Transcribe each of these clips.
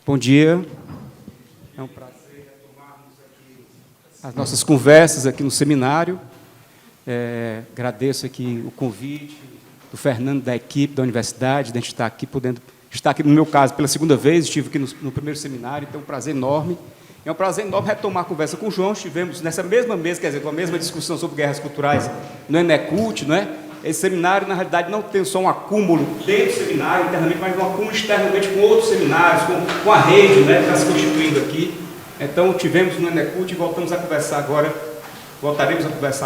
Bom dia. É um prazer retomarmos aqui as nossas conversas aqui no seminário. Agradeço aqui o convite do Fernando, da equipe da universidade, de a gente estar aqui, podendo estar aqui, no meu caso, pela segunda vez, estive aqui no primeiro seminário, então é um prazer enorme. É um prazer enorme retomar a conversa com o João. Estivemos nessa mesma mesa, quer dizer, com a mesma discussão sobre guerras culturais no Enecult, não é? Esse seminário, na realidade, não tem só um acúmulo dentro do seminário, internamente, mas um acúmulo externamente com outros seminários, com a rede, né, que está se constituindo aqui. Então, tivemos no Enecult e voltaremos a conversar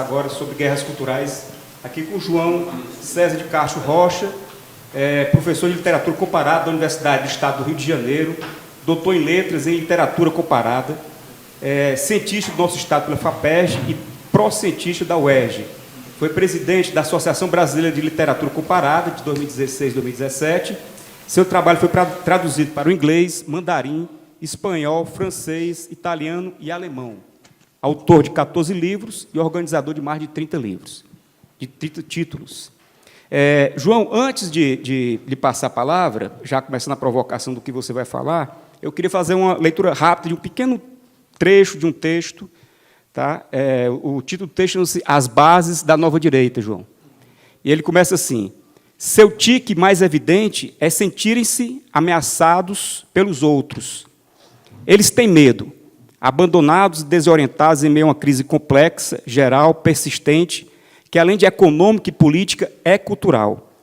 agora sobre guerras culturais, aqui com o João César de Castro Rocha, professor de literatura comparada da Universidade do Estado do Rio de Janeiro, doutor em letras em literatura comparada, cientista do nosso estado pela FAPERJ e pró-cientista da UERJ. Foi presidente da Associação Brasileira de Literatura Comparada, de 2016 a 2017. Seu trabalho foi traduzido para o inglês, mandarim, espanhol, francês, italiano e alemão. Autor de 14 livros e organizador de mais de 30 livros, de 30 títulos. João, antes de lhe passar a palavra, já começando a provocação do que você vai falar, eu queria fazer uma leitura rápida de um pequeno trecho de um texto. Tá? O título do texto é As Bases da Nova Direita, João. E ele começa assim: seu tique mais evidente é sentirem-se ameaçados pelos outros. Eles têm medo, abandonados e desorientados em meio a uma crise complexa, geral, persistente, que, além de econômica e política, é cultural.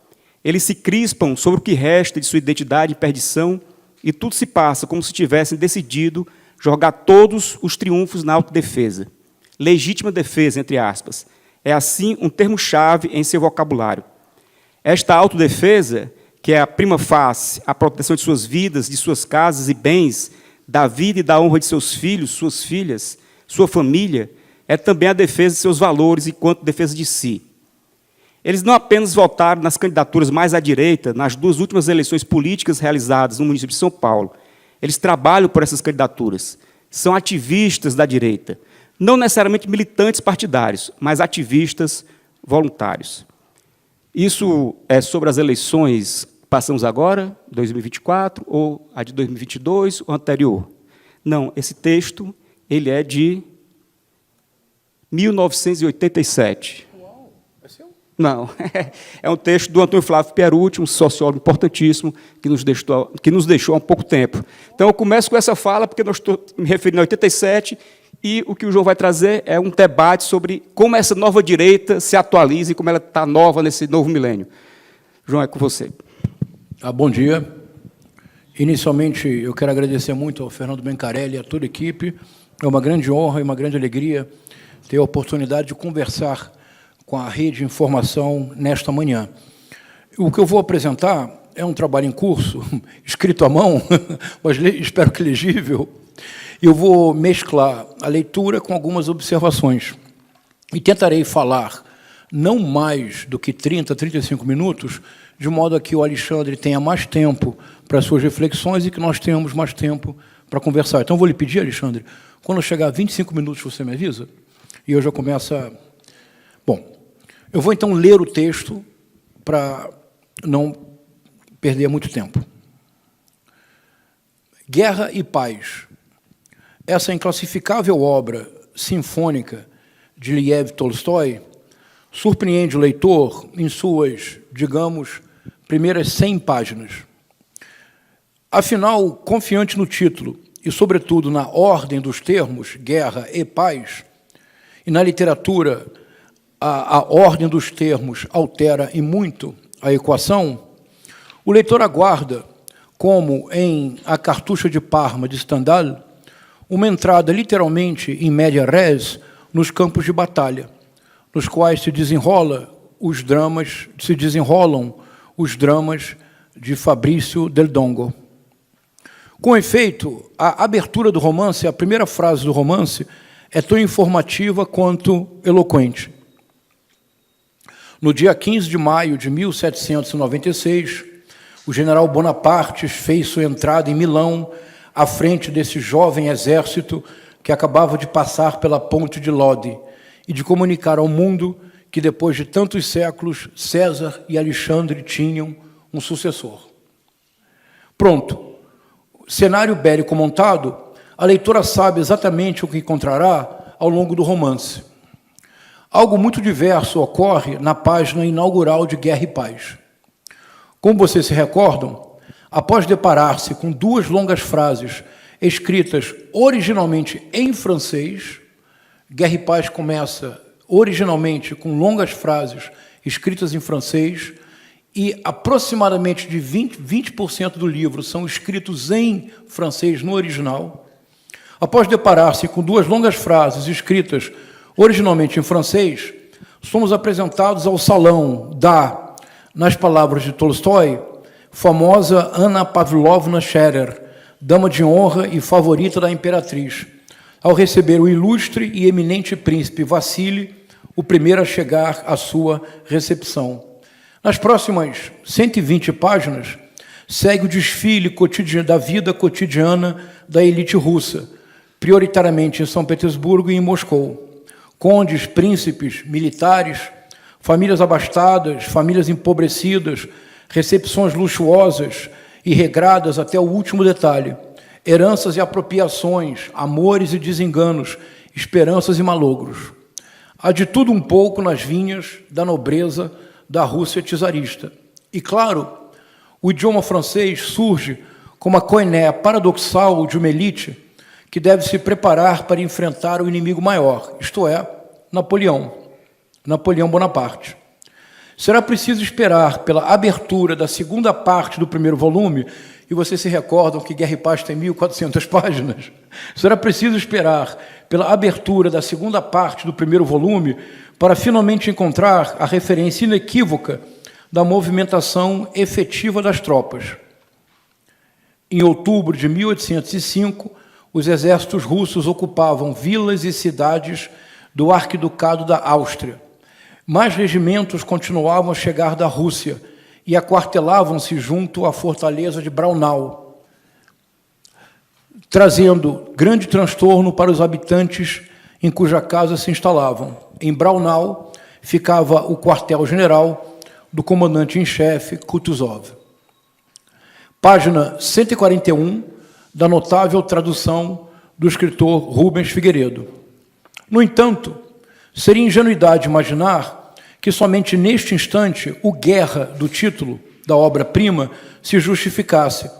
Eles se crispam sobre o que resta de sua identidade em perdição e tudo se passa como se tivessem decidido jogar todos os triunfos na autodefesa. Legítima defesa, entre aspas. É, assim, um termo-chave em seu vocabulário. Esta autodefesa, que é a prima facie, a proteção de suas vidas, de suas casas e bens, da vida e da honra de seus filhos, suas filhas, sua família, é também a defesa de seus valores enquanto defesa de si. Eles não apenas votaram nas candidaturas mais à direita, nas duas últimas eleições políticas realizadas no município de São Paulo. Eles trabalham por essas candidaturas. São ativistas da direita. Não necessariamente militantes partidários, mas ativistas voluntários. Isso é sobre as eleições que passamos agora, 2024, ou a de 2022, ou anterior? Não, esse texto ele é de 1987. Uau, é seu? Não, é um texto do Antônio Flávio Pierucci, um sociólogo importantíssimo, que nos deixou há pouco tempo. Então, eu começo com essa fala, porque eu estou me referindo a 87, e o que o João vai trazer é um debate sobre como essa nova direita se atualiza e como ela está nova nesse novo milênio. João, é com você. Bom dia. Inicialmente, eu quero agradecer muito ao Fernando Bencarelli e a toda a equipe. É uma grande honra e uma grande alegria ter a oportunidade de conversar com a rede de informação nesta manhã. O que eu vou apresentar é um trabalho em curso, escrito à mão, mas espero que legível. Eu vou mesclar a leitura com algumas observações e tentarei falar não mais do que 30, 35 minutos, de modo a que o Alexandre tenha mais tempo para suas reflexões e que nós tenhamos mais tempo para conversar. Então, vou lhe pedir, Alexandre, quando chegar a 25 minutos, você me avisa? E eu já começo a... Bom, eu vou, então, ler o texto para não perder muito tempo. Guerra e Paz. Essa inclassificável obra sinfônica de Lev Tolstói surpreende o leitor em suas, digamos, primeiras 100 páginas. Afinal, confiante no título e, sobretudo, na ordem dos termos, guerra e paz, e na literatura a ordem dos termos altera em muito a equação, o leitor aguarda, como em A Cartucha de Parma, de Stendhal, uma entrada, literalmente, em média res, nos campos de batalha, nos quais se desenrolam os dramas de Fabrício Del Dongo. Com efeito, a abertura do romance, a primeira frase do romance, é tão informativa quanto eloquente. No dia 15 de maio de 1796, o general Bonaparte fez sua entrada em Milão, à frente desse jovem exército que acabava de passar pela ponte de Lodi e de comunicar ao mundo que, depois de tantos séculos, César e Alexandre tinham um sucessor. Pronto. cenário bélico montado, a leitora sabe exatamente o que encontrará ao longo do romance. Algo muito diverso ocorre na página inaugural de Guerra e Paz. Como vocês se recordam, após deparar-se com duas longas frases escritas originalmente em francês, Guerra e Paz começa originalmente com longas frases escritas em francês e aproximadamente de 20% do livro são escritos em francês no original. Após deparar-se com duas longas frases escritas originalmente em francês, somos apresentados ao salão da, nas palavras de Tolstói, famosa Anna Pavlovna Scherer, dama de honra e favorita da imperatriz, ao receber o ilustre e eminente príncipe Vassili, o primeiro a chegar à sua recepção. Nas próximas 120 páginas, segue o desfile da vida cotidiana da elite russa, prioritariamente em São Petersburgo e em Moscou. Condes, príncipes, militares, famílias abastadas, famílias empobrecidas, recepções luxuosas e regradas até o último detalhe, heranças e apropriações, amores e desenganos, esperanças e malogros. Há de tudo um pouco nas vinhas da nobreza da Rússia czarista. E, claro, o idioma francês surge como a coiné paradoxal de uma elite que deve se preparar para enfrentar o inimigo maior, isto é, Napoleão Bonaparte. Será preciso esperar pela abertura da segunda parte do primeiro volume, e vocês se recordam que Guerra e Paz tem 1.400 páginas? Será preciso esperar pela abertura da segunda parte do primeiro volume para finalmente encontrar a referência inequívoca da movimentação efetiva das tropas. Em outubro de 1805, os exércitos russos ocupavam vilas e cidades do Arquiducado da Áustria. Mais regimentos continuavam a chegar da Rússia e aquartelavam-se junto à fortaleza de Braunau, trazendo grande transtorno para os habitantes em cuja casa se instalavam. Em Braunau ficava o quartel-general do comandante em chefe Kutuzov. Página 141 da notável tradução do escritor Rubens Figueiredo. No entanto, seria ingenuidade imaginar que somente neste instante o guerra do título da obra-prima se justificasse,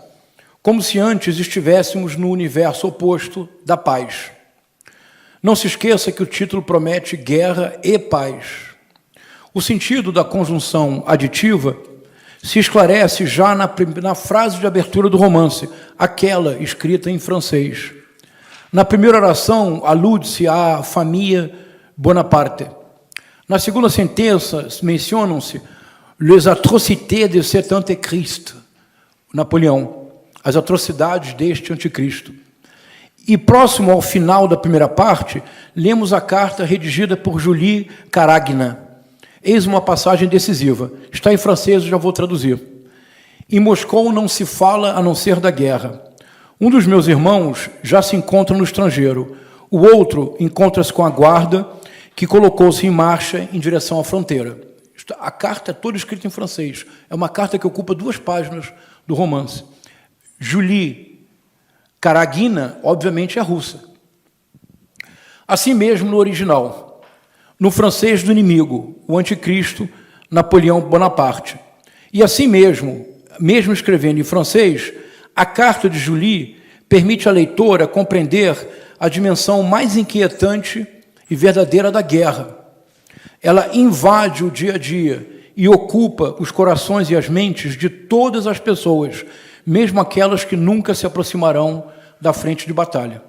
como se antes estivéssemos no universo oposto da paz. Não se esqueça que o título promete guerra e paz. O sentido da conjunção aditiva se esclarece já na frase de abertura do romance, aquela escrita em francês. Na primeira oração, alude-se à família Bonaparte. Na segunda sentença, mencionam-se les atrocités de cet antéchrist, Napoleão, as atrocidades deste anticristo. E próximo ao final da primeira parte, lemos a carta redigida por Julie Karagina. Eis uma passagem decisiva. Está em francês, eu já vou traduzir. Em Moscou não se fala a não ser da guerra. Um dos meus irmãos já se encontra no estrangeiro. O outro encontra-se com a guarda, que colocou-se em marcha em direção à fronteira. A carta é toda escrita em francês. É uma carta que ocupa 2 páginas do romance. Julie Karagina, obviamente, é russa. Assim mesmo no original. No francês do inimigo, o anticristo, Napoleão Bonaparte. E assim mesmo escrevendo em francês, a carta de Julie permite à leitora compreender a dimensão mais inquietante e verdadeira da guerra. Ela invade o dia a dia e ocupa os corações e as mentes de todas as pessoas, mesmo aquelas que nunca se aproximarão da frente de batalha.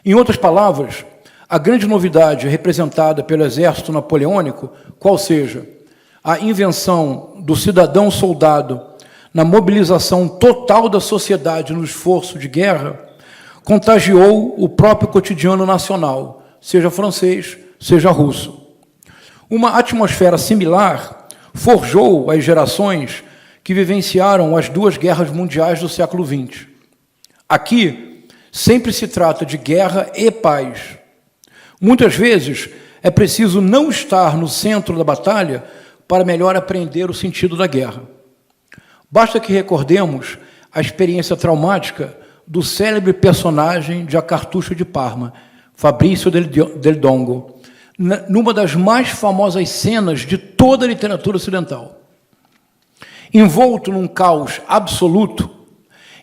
Em outras palavras, a grande novidade representada pelo exército napoleônico, qual seja a invenção do cidadão-soldado na mobilização total da sociedade no esforço de guerra, contagiou o próprio cotidiano nacional, seja francês, seja russo. Uma atmosfera similar forjou as gerações que vivenciaram as 2 guerras mundiais do século XX. Aqui, sempre se trata de guerra e paz. Muitas vezes, é preciso não estar no centro da batalha para melhor apreender o sentido da guerra. Basta que recordemos a experiência traumática do célebre personagem de A Cartucho de Parma, Fabrício del Dongo, numa das mais famosas cenas de toda a literatura ocidental. Envolto num caos absoluto,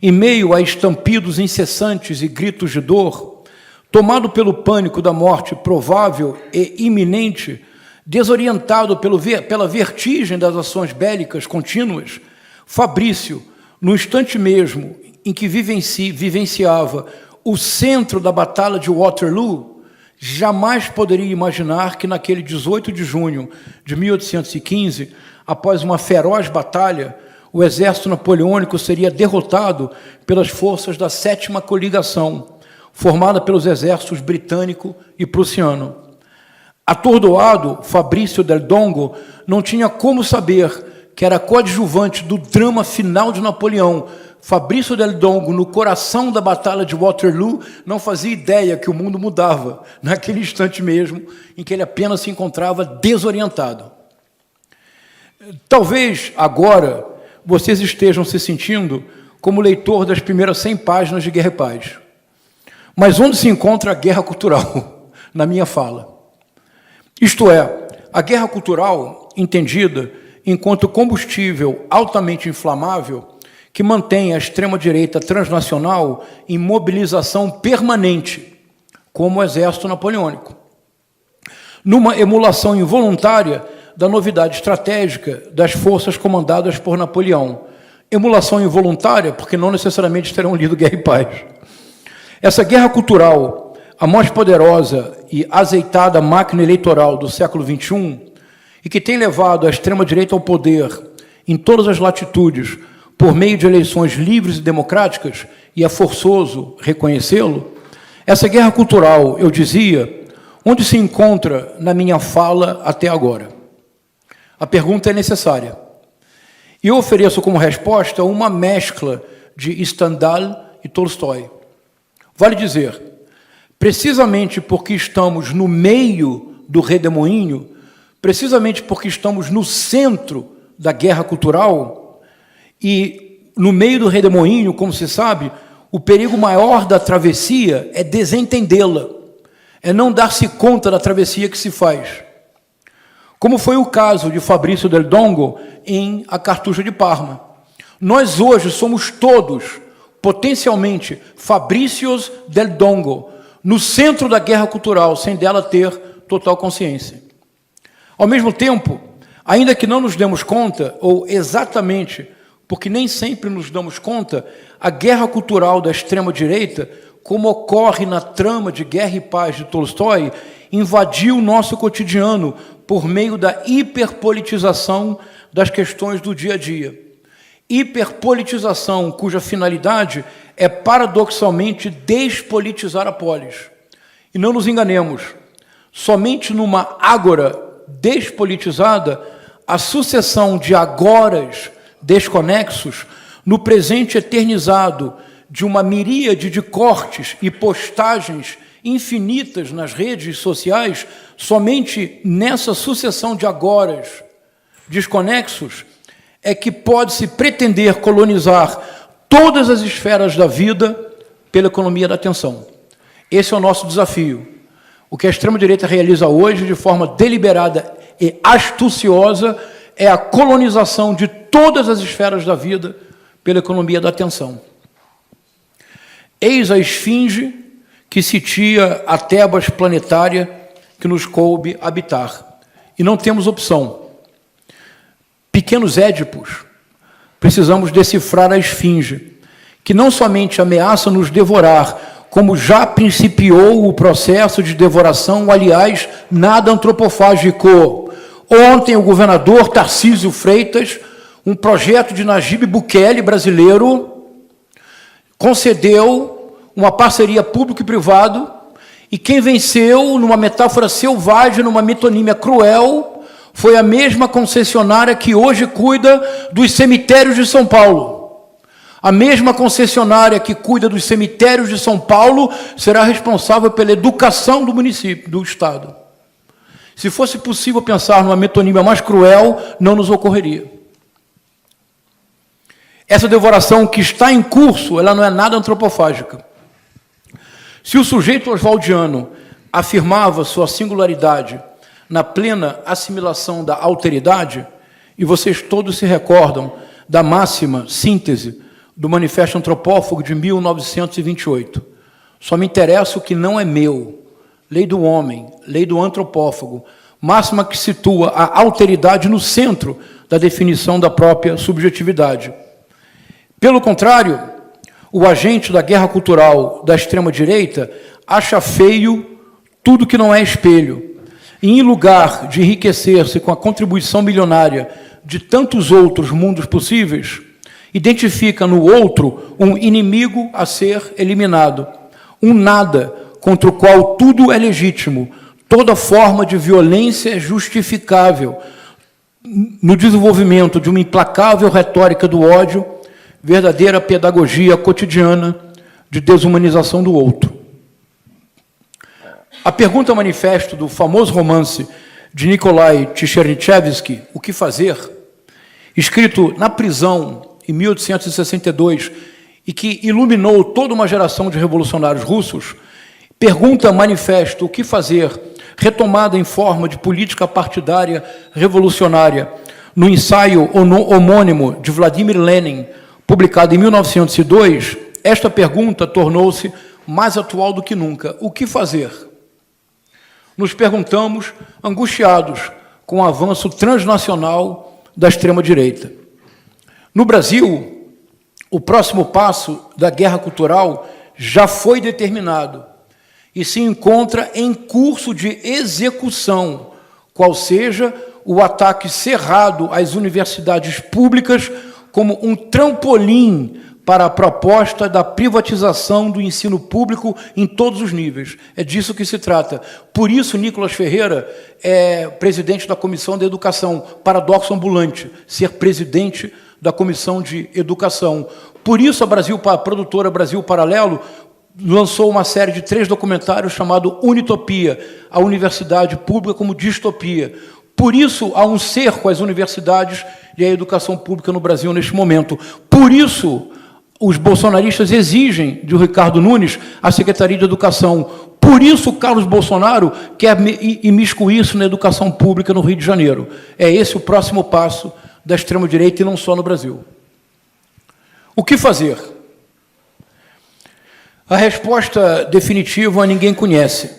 em meio a estampidos incessantes e gritos de dor, tomado pelo pânico da morte provável e iminente, desorientado pela vertigem das ações bélicas contínuas, Fabrício, no instante mesmo em que vivenciava o centro da Batalha de Waterloo, jamais poderia imaginar que naquele 18 de junho de 1815, após uma feroz batalha, o exército napoleônico seria derrotado pelas forças da 7ª Coligação, formada pelos exércitos britânico e prussiano. Atordoado, Fabrício del Dongo não tinha como saber que era coadjuvante do drama final de Napoleão. Fabrício del Dongo, no coração da Batalha de Waterloo, não fazia ideia que o mundo mudava, naquele instante mesmo, em que ele apenas se encontrava desorientado. Talvez, agora, vocês estejam se sentindo como leitor das primeiras 100 páginas de Guerra e Paz. Mas onde se encontra a guerra cultural, na minha fala? Isto é, a guerra cultural, entendida enquanto combustível altamente inflamável, que mantém a extrema-direita transnacional em mobilização permanente, como o exército napoleônico, numa emulação involuntária da novidade estratégica das forças comandadas por Napoleão. Emulação involuntária, porque não necessariamente terão lido Guerra e Paz. Essa guerra cultural, a mais poderosa e azeitada máquina eleitoral do século XXI, e que tem levado a extrema-direita ao poder em todas as latitudes, por meio de eleições livres e democráticas, e é forçoso reconhecê-lo, essa guerra cultural, eu dizia, onde se encontra na minha fala até agora? A pergunta é necessária. E eu ofereço como resposta uma mescla de Stendhal e Tolstói. Vale dizer, precisamente porque estamos no meio do redemoinho, precisamente porque estamos no centro da guerra cultural, e no meio do redemoinho, como se sabe, o perigo maior da travessia é desentendê-la, é não dar-se conta da travessia que se faz. Como foi o caso de Fabrício del Dongo em A Cartucho de Parma. Nós hoje somos todos, potencialmente, Fabrícios del Dongo, no centro da guerra cultural, sem dela ter total consciência. Ao mesmo tempo, ainda que não nos demos conta, ou exatamente porque nem sempre nos damos conta, a guerra cultural da extrema-direita, como ocorre na trama de Guerra e Paz de Tolstói, invadiu o nosso cotidiano por meio da hiperpolitização das questões do dia a dia. Hiperpolitização cuja finalidade é, paradoxalmente, despolitizar a polis. E não nos enganemos, somente numa ágora despolitizada, a sucessão de agoras desconexos, no presente eternizado de uma miríade de cortes e postagens infinitas nas redes sociais, somente nessa sucessão de agoras desconexos é que pode-se pretender colonizar todas as esferas da vida pela economia da atenção. Esse é o nosso desafio. O que a extrema-direita realiza hoje, de forma deliberada e astuciosa, é a colonização de todas as esferas da vida pela economia da atenção. Eis a esfinge que sitia a Tebas planetária que nos coube habitar. E não temos opção. Pequenos Édipos, precisamos decifrar a esfinge, que não somente ameaça nos devorar, como já principiou o processo de devoração, aliás, nada antropofágico. Ontem, o governador Tarcísio Freitas, um projeto de Najib Bukele brasileiro, concedeu uma parceria público e privado, e quem venceu, numa metáfora selvagem, numa metonímia cruel, foi a mesma concessionária que hoje cuida dos cemitérios de São Paulo. A mesma concessionária que cuida dos cemitérios de São Paulo será responsável pela educação do município, do Estado. Se fosse possível pensar numa metonímia mais cruel, não nos ocorreria. Essa devoração que está em curso, ela não é nada antropofágica. Se o sujeito oswaldiano afirmava sua singularidade na plena assimilação da alteridade, e vocês todos se recordam da máxima síntese do Manifesto Antropófago de 1928. Só me interessa o que não é meu. Lei do homem, lei do antropófago, máxima que situa a alteridade no centro da definição da própria subjetividade. Pelo contrário, o agente da guerra cultural da extrema-direita acha feio tudo que não é espelho. E, em lugar de enriquecer-se com a contribuição milionária de tantos outros mundos possíveis, identifica no outro um inimigo a ser eliminado, um nada contra o qual tudo é legítimo, toda forma de violência é justificável, no desenvolvimento de uma implacável retórica do ódio, verdadeira pedagogia cotidiana de desumanização do outro. A pergunta manifesto do famoso romance de Nikolai Tchernyshevsky, O que fazer?, escrito na prisão em 1862 e que iluminou toda uma geração de revolucionários russos, pergunta manifesto o que fazer, retomada em forma de política partidária revolucionária, no ensaio homônimo de Vladimir Lenin, publicado em 1902, esta pergunta tornou-se mais atual do que nunca. O que fazer? Nos perguntamos, angustiados com o avanço transnacional da extrema-direita. No Brasil, o próximo passo da guerra cultural já foi determinado e se encontra em curso de execução, qual seja o ataque cerrado às universidades públicas como um trampolim para a proposta da privatização do ensino público em todos os níveis. É disso que se trata. Por isso, Nicolas Ferreira é presidente da Comissão de Educação. Paradoxo ambulante, ser presidente da Comissão de Educação. Por isso, a produtora Brasil Paralelo lançou uma série de 3 documentários chamado Unitopia, a universidade pública como distopia. Por isso, há um cerco às universidades e à educação pública no Brasil neste momento. Por isso, os bolsonaristas exigem de Ricardo Nunes a Secretaria de Educação. Por isso, Carlos Bolsonaro quer imiscuir-se na educação pública no Rio de Janeiro. É esse o próximo passo da extrema-direita e não só no Brasil. O que fazer? A resposta definitiva ninguém conhece.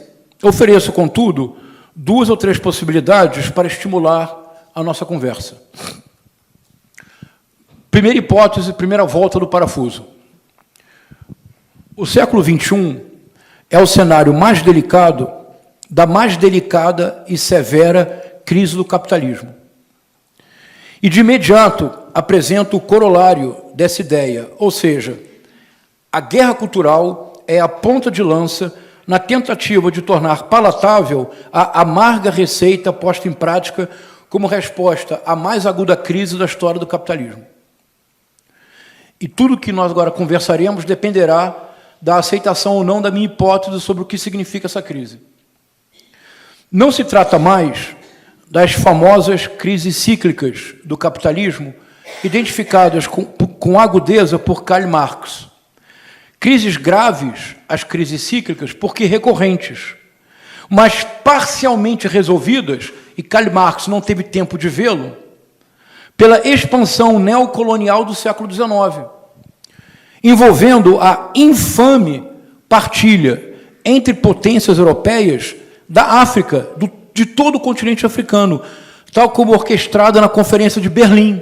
Ofereço, contudo, 2 ou 3 possibilidades para estimular a nossa conversa. Primeira hipótese, primeira volta do parafuso. O século XXI é o cenário mais delicado da mais delicada e severa crise do capitalismo. E, de imediato, apresento o corolário dessa ideia, ou seja, a guerra cultural é a ponta de lança na tentativa de tornar palatável a amarga receita posta em prática como resposta à mais aguda crise da história do capitalismo. E tudo que nós agora conversaremos dependerá da aceitação ou não da minha hipótese sobre o que significa essa crise. Não se trata mais das famosas crises cíclicas do capitalismo, identificadas com agudeza por Karl Marx. Crises graves, as crises cíclicas, porque recorrentes, mas parcialmente resolvidas, e Karl Marx não teve tempo de vê-lo, pela expansão neocolonial do século XIX, envolvendo a infame partilha entre potências europeias da África, de todo o continente africano, tal como orquestrada na Conferência de Berlim,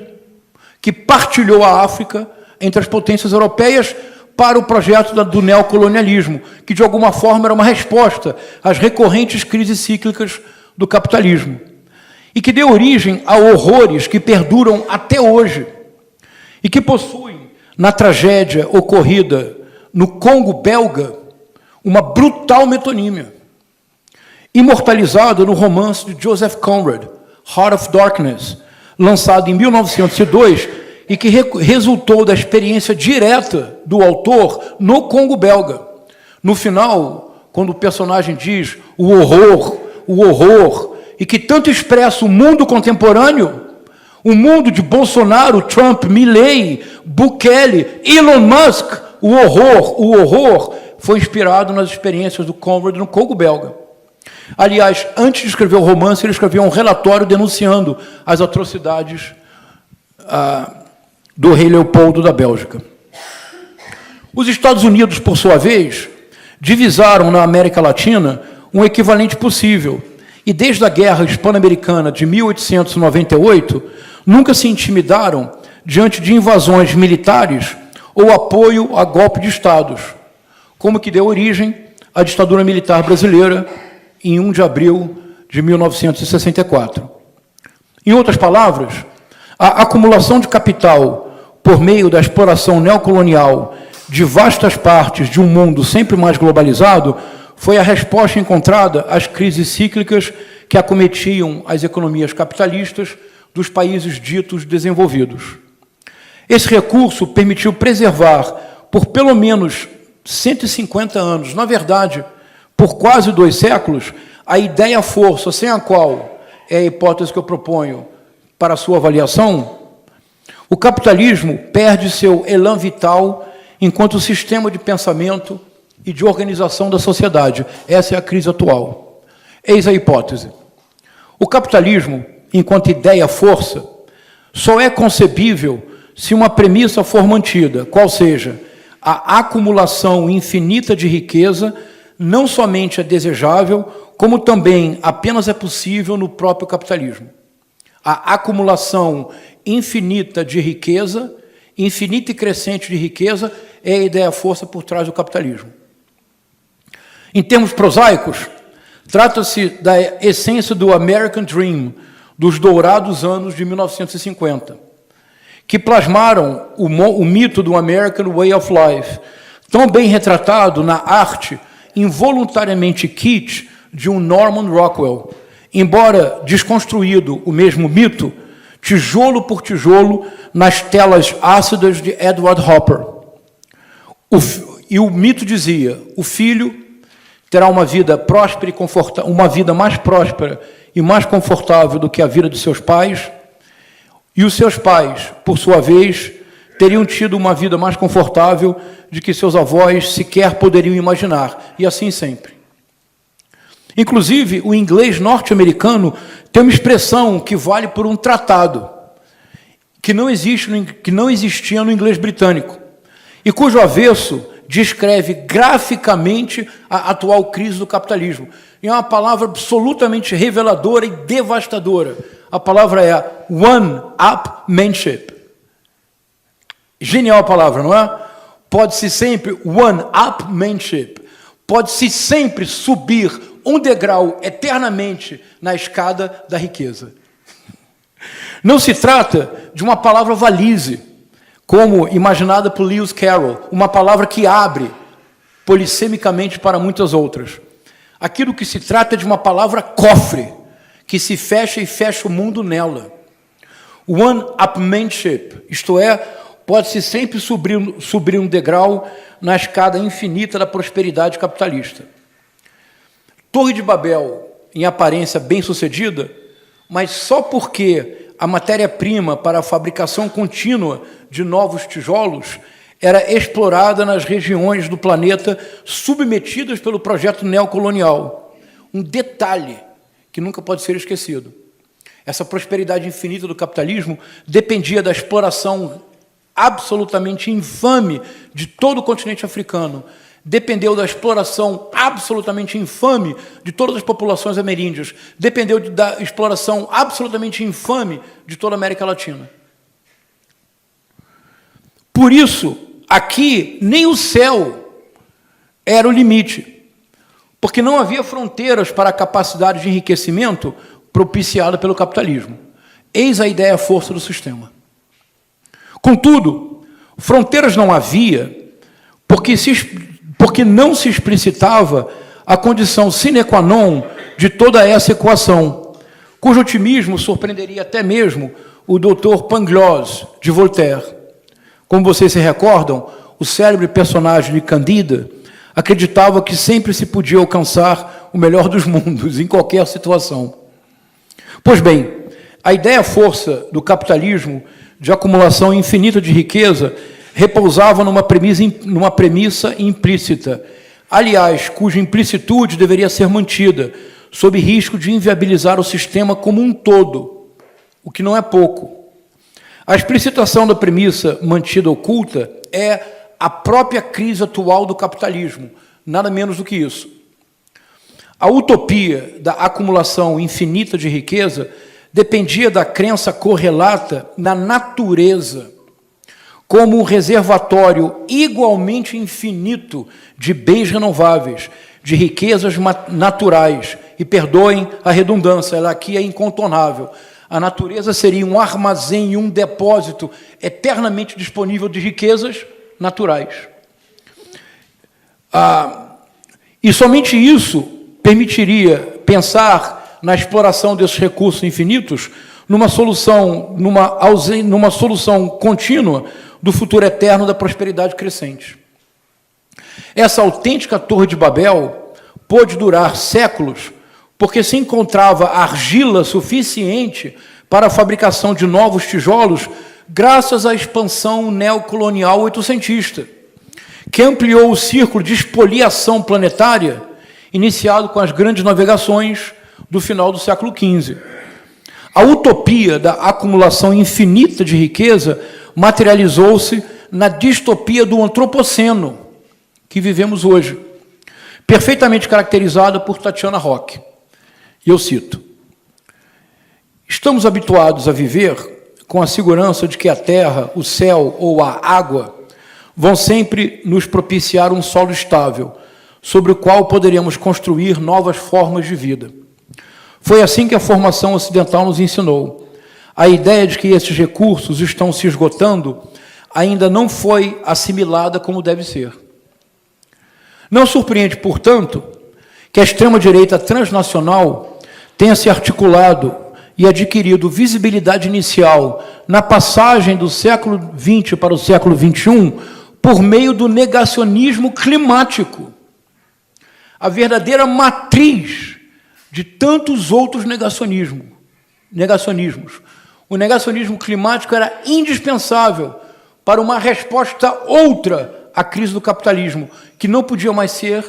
que partilhou a África entre as potências europeias para o projeto do neocolonialismo, que, de alguma forma, era uma resposta às recorrentes crises cíclicas do capitalismo, e que deu origem a horrores que perduram até hoje, e que possuem, na tragédia ocorrida no Congo belga, uma brutal metonímia, imortalizada no romance de Joseph Conrad, Heart of Darkness, lançado em 1902, e que resultou da experiência direta do autor no Congo belga. No final, quando o personagem diz o horror, e que tanto expressa o mundo contemporâneo, O mundo de Bolsonaro, Trump, Milley, Bukele, Elon Musk, o horror foi inspirado nas experiências do Conrad no Congo belga. Aliás, antes de escrever o romance, ele escreveu um relatório denunciando as atrocidades do rei Leopoldo da Bélgica. Os Estados Unidos, por sua vez, divisaram na América Latina um equivalente possível, e desde a Guerra Hispano-Americana de 1898, nunca se intimidaram diante de invasões militares ou apoio a golpe de estados, como que deu origem à ditadura militar brasileira em 1 de abril de 1964. Em outras palavras, a acumulação de capital por meio da exploração neocolonial de vastas partes de um mundo sempre mais globalizado foi a resposta encontrada às crises cíclicas que acometiam as economias capitalistas dos países ditos desenvolvidos. Esse recurso permitiu preservar, por pelo menos 150 anos, na verdade, por quase 2 séculos, a ideia-força sem a qual, é a hipótese que eu proponho para a sua avaliação, o capitalismo perde seu elan vital enquanto sistema de pensamento e de organização da sociedade. Essa é a crise atual. Eis a hipótese. O capitalismo, enquanto ideia-força, só é concebível se uma premissa for mantida, qual seja, a acumulação infinita de riqueza não somente é desejável, como também apenas é possível no próprio capitalismo. A acumulação infinita de riqueza, infinita e crescente de riqueza, é a ideia-força por trás do capitalismo. Em termos prosaicos, trata-se da essência do American Dream, dos dourados anos de 1950, que plasmaram o mito do American Way of Life, tão bem retratado na arte involuntariamente kitsch de um Norman Rockwell, embora desconstruído o mesmo mito, tijolo por tijolo, nas telas ácidas de Edward Hopper. E o mito dizia: o filho terá uma vida próspera e confortável, uma vida mais próspera e mais confortável do que a vida de seus pais, e os seus pais, por sua vez, teriam tido uma vida mais confortável de que seus avós sequer poderiam imaginar, e assim sempre. Inclusive, o inglês norte-americano tem uma expressão que vale por um tratado, que não existia no inglês britânico, e cujo avesso descreve graficamente a atual crise do capitalismo. E é uma palavra absolutamente reveladora e devastadora. A palavra é one-upmanship. Genial a palavra, não é? Pode-se sempre, one-upmanship, pode-se sempre subir um degrau eternamente na escada da riqueza. Não se trata de uma palavra valise, como imaginada por Lewis Carroll, uma palavra que abre polissemicamente para muitas outras. Aquilo que se trata é de uma palavra cofre, que se fecha e fecha o mundo nela. One-upmanship, isto é, pode-se sempre subir um degrau na escada infinita da prosperidade capitalista. Torre de Babel, em aparência bem-sucedida, mas só porque a matéria-prima para a fabricação contínua de novos tijolos era explorada nas regiões do planeta submetidas pelo projeto neocolonial. Um detalhe que nunca pode ser esquecido. Essa prosperidade infinita do capitalismo dependia da exploração absolutamente infame de todo o continente africano, dependeu da exploração absolutamente infame de todas as populações ameríndias, dependeu da exploração absolutamente infame de toda a América Latina. Por isso, aqui, nem o céu era o limite, porque não havia fronteiras para a capacidade de enriquecimento propiciada pelo capitalismo. Eis a ideia-força do sistema. Contudo, fronteiras não havia, porque não se explicitava a condição sine qua non de toda essa equação, cujo otimismo surpreenderia até mesmo o Dr. Pangloss, de Voltaire. Como vocês se recordam, o célebre personagem de Candida acreditava que sempre se podia alcançar o melhor dos mundos, em qualquer situação. Pois bem, A ideia-força do capitalismo de acumulação infinita de riqueza repousava numa premissa implícita, aliás, cuja implicitude deveria ser mantida, sob risco de inviabilizar o sistema como um todo, o que não é pouco. A explicitação da premissa mantida oculta é a própria crise atual do capitalismo, nada menos do que isso. A utopia da acumulação infinita de riqueza dependia da crença correlata na natureza, como um reservatório igualmente infinito de bens renováveis, de riquezas naturais. E perdoem a redundância, ela aqui é incontornável. A natureza seria um armazém e um depósito eternamente disponível de riquezas naturais. E somente isso permitiria pensar na exploração desses recursos infinitos numa solução contínua do futuro eterno da prosperidade crescente. Essa autêntica Torre de Babel pôde durar séculos porque se encontrava argila suficiente para a fabricação de novos tijolos graças à expansão neocolonial oitocentista, que ampliou o círculo de espoliação planetária iniciado com as grandes navegações do final do século XV. A utopia da acumulação infinita de riqueza materializou-se na distopia do antropoceno que vivemos hoje, perfeitamente caracterizada por Tatiana Rock. E eu cito: estamos habituados a viver com a segurança de que a terra, o céu ou a água vão sempre nos propiciar um solo estável, sobre o qual poderíamos construir novas formas de vida. Foi assim que a formação ocidental nos ensinou. A ideia de que esses recursos estão se esgotando ainda não foi assimilada como deve ser. Não surpreende, portanto, que a extrema-direita transnacional tenha se articulado e adquirido visibilidade inicial na passagem do século XX para o século XXI por meio do negacionismo climático, a verdadeira matriz de tantos outros negacionismos. O negacionismo climático era indispensável para uma resposta outra à crise do capitalismo, que não podia mais ser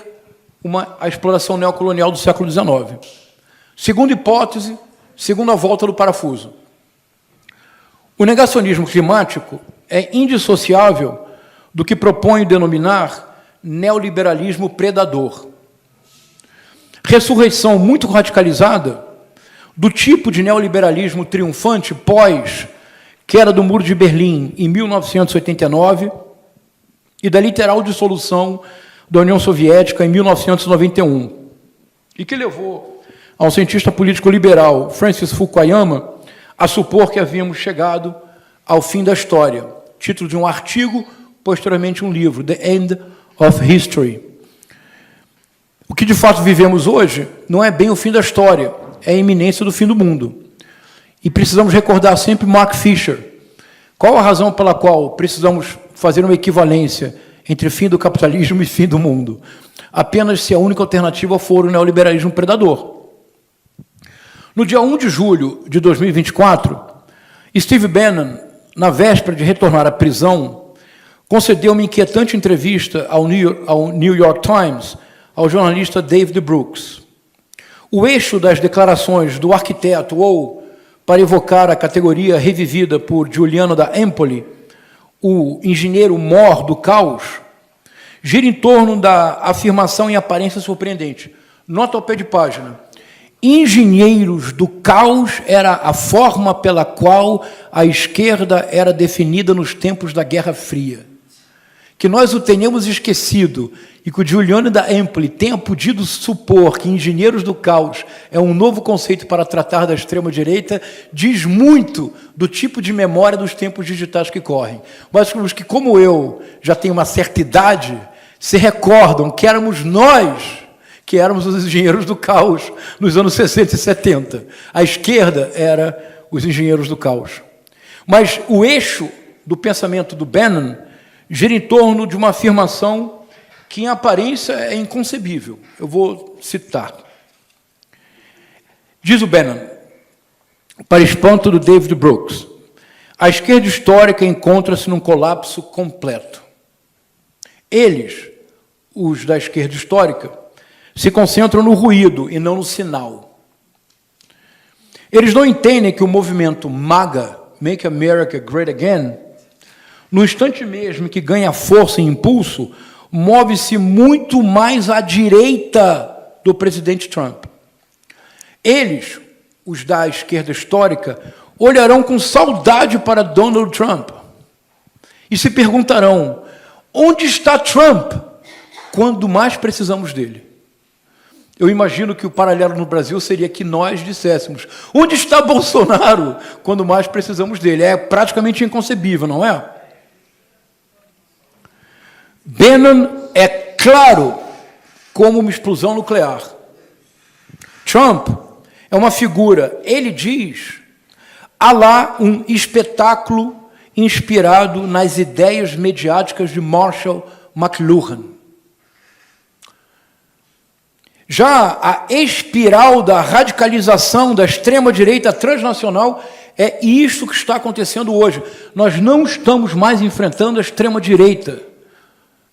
a exploração neocolonial do século XIX. Segunda hipótese, segunda volta do parafuso. O negacionismo climático é indissociável do que propõe denominar neoliberalismo predador. Ressurreição muito radicalizada do tipo de neoliberalismo triunfante pós-queda do Muro de Berlim em 1989 e da literal dissolução da União Soviética em 1991, e que levou ao cientista político liberal Francis Fukuyama a supor que havíamos chegado ao fim da história, título de um artigo, posteriormente um livro, The End of History. O que de fato vivemos hoje não é bem o fim da história, é a iminência do fim do mundo. E precisamos recordar sempre Mark Fisher. Qual a razão pela qual precisamos fazer uma equivalência entre fim do capitalismo e fim do mundo? Apenas se a única alternativa for o neoliberalismo predador. No dia 1 de julho de 2024, Steve Bannon, na véspera de retornar à prisão, concedeu uma inquietante entrevista ao New York Times, ao jornalista David Brooks. O eixo das declarações do arquiteto, ou, para evocar a categoria revivida por Giuliano da Empoli, o engenheiro mor do caos, gira em torno da afirmação em aparência surpreendente. Nota ao pé de página. Engenheiros do caos era a forma pela qual a esquerda era definida nos tempos da Guerra Fria. Que nós o tenhamos esquecido e que o Giuliano da Empoli tenha podido supor que engenheiros do caos é um novo conceito para tratar da extrema-direita, diz muito do tipo de memória dos tempos digitais que correm. Mas os que, como eu, já têm uma certa idade, se recordam que éramos nós que éramos os engenheiros do caos nos anos 60 e 70. A esquerda era os engenheiros do caos. Mas o eixo do pensamento do Bannon gira em torno de uma afirmação que, em aparência, é inconcebível. Eu vou citar. Diz o Bannon: para espanto do David Brooks, a esquerda histórica encontra-se num colapso completo. Eles, os da esquerda histórica, se concentram no ruído e não no sinal. Eles não entendem que o movimento MAGA, Make America Great Again, no instante mesmo que ganha força e impulso, move-se muito mais à direita do presidente Trump. Eles, os da esquerda histórica, olharão com saudade para Donald Trump e se perguntarão: onde está Trump quando mais precisamos dele? Eu imagino que o paralelo no Brasil seria que nós disséssemos: onde está Bolsonaro quando mais precisamos dele? É praticamente inconcebível, não é? Bannon é claro como uma explosão nuclear. Trump é uma figura, ele diz, há lá um espetáculo inspirado nas ideias mediáticas de Marshall McLuhan. Já a espiral da radicalização da extrema-direita transnacional é isso que está acontecendo hoje. Nós não estamos mais enfrentando a extrema-direita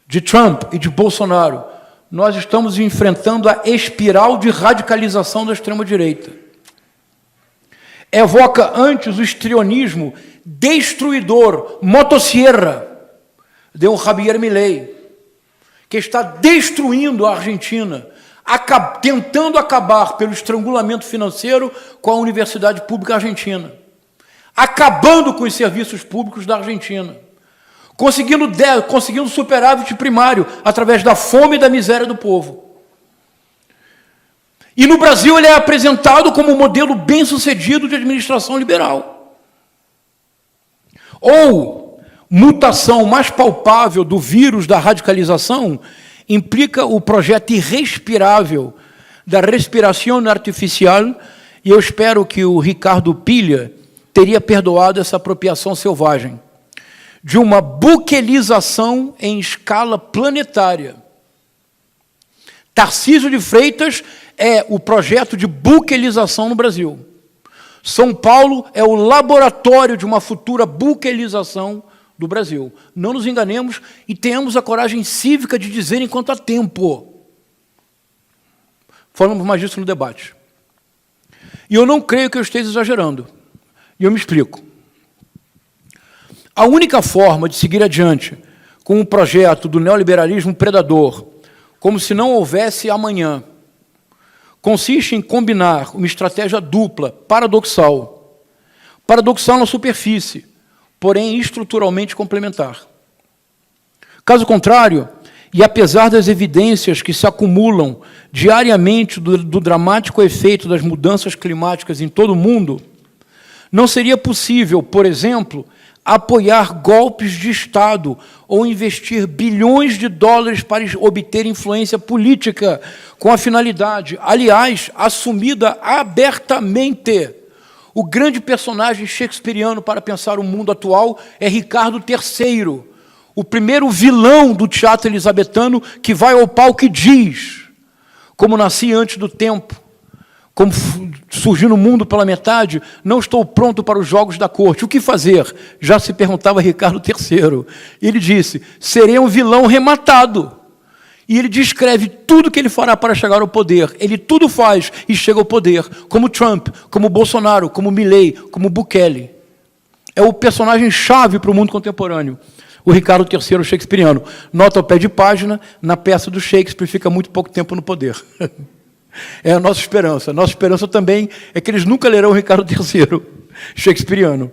de Trump e de Bolsonaro. Nós estamos enfrentando a espiral de radicalização da extrema-direita. Evoca antes o histrionismo destruidor, motosserra, de um Javier Milei, que está destruindo a Argentina, tentando acabar pelo estrangulamento financeiro com a Universidade Pública Argentina, acabando com os serviços públicos da Argentina, conseguindo superávit primário através da fome e da miséria do povo. E no Brasil ele é apresentado como um modelo bem-sucedido de administração liberal. Ou mutação mais palpável do vírus da radicalização implica o projeto irrespirável da respiração artificial, e eu espero que o Ricardo Pilha teria perdoado essa apropriação selvagem, de uma buquelização em escala planetária. Tarcísio de Freitas é o projeto de buquelização no Brasil. São Paulo é o laboratório de uma futura buquelização do Brasil. Não nos enganemos e tenhamos a coragem cívica de dizer enquanto há tempo. Falamos mais disso no debate. E eu não creio que eu esteja exagerando. E eu me explico. A única forma de seguir adiante com um projeto do neoliberalismo predador, como se não houvesse amanhã, consiste em combinar uma estratégia dupla, paradoxal na superfície, porém estruturalmente complementar. Caso contrário, e apesar das evidências que se acumulam diariamente do dramático efeito das mudanças climáticas em todo o mundo, não seria possível, por exemplo, apoiar golpes de Estado ou investir bilhões de dólares para obter influência política com a finalidade, aliás, assumida abertamente. O grande personagem shakespeariano para pensar o mundo atual é Ricardo III, o primeiro vilão do teatro elisabetano que vai ao palco e diz: como nasci antes do tempo, como surgi no mundo pela metade, não estou pronto para os jogos da corte. O que fazer? Já se perguntava Ricardo III. Ele disse: serei um vilão rematado. E ele descreve tudo que ele fará para chegar ao poder. Ele tudo faz e chega ao poder, como Trump, como Bolsonaro, como Milei, como Bukele. É o personagem-chave para o mundo contemporâneo. O Ricardo III shakespeariano. Nota ao pé de página, na peça do Shakespeare fica muito pouco tempo no poder. É a nossa esperança. A nossa esperança também é que eles nunca lerão o Ricardo III shakespeariano.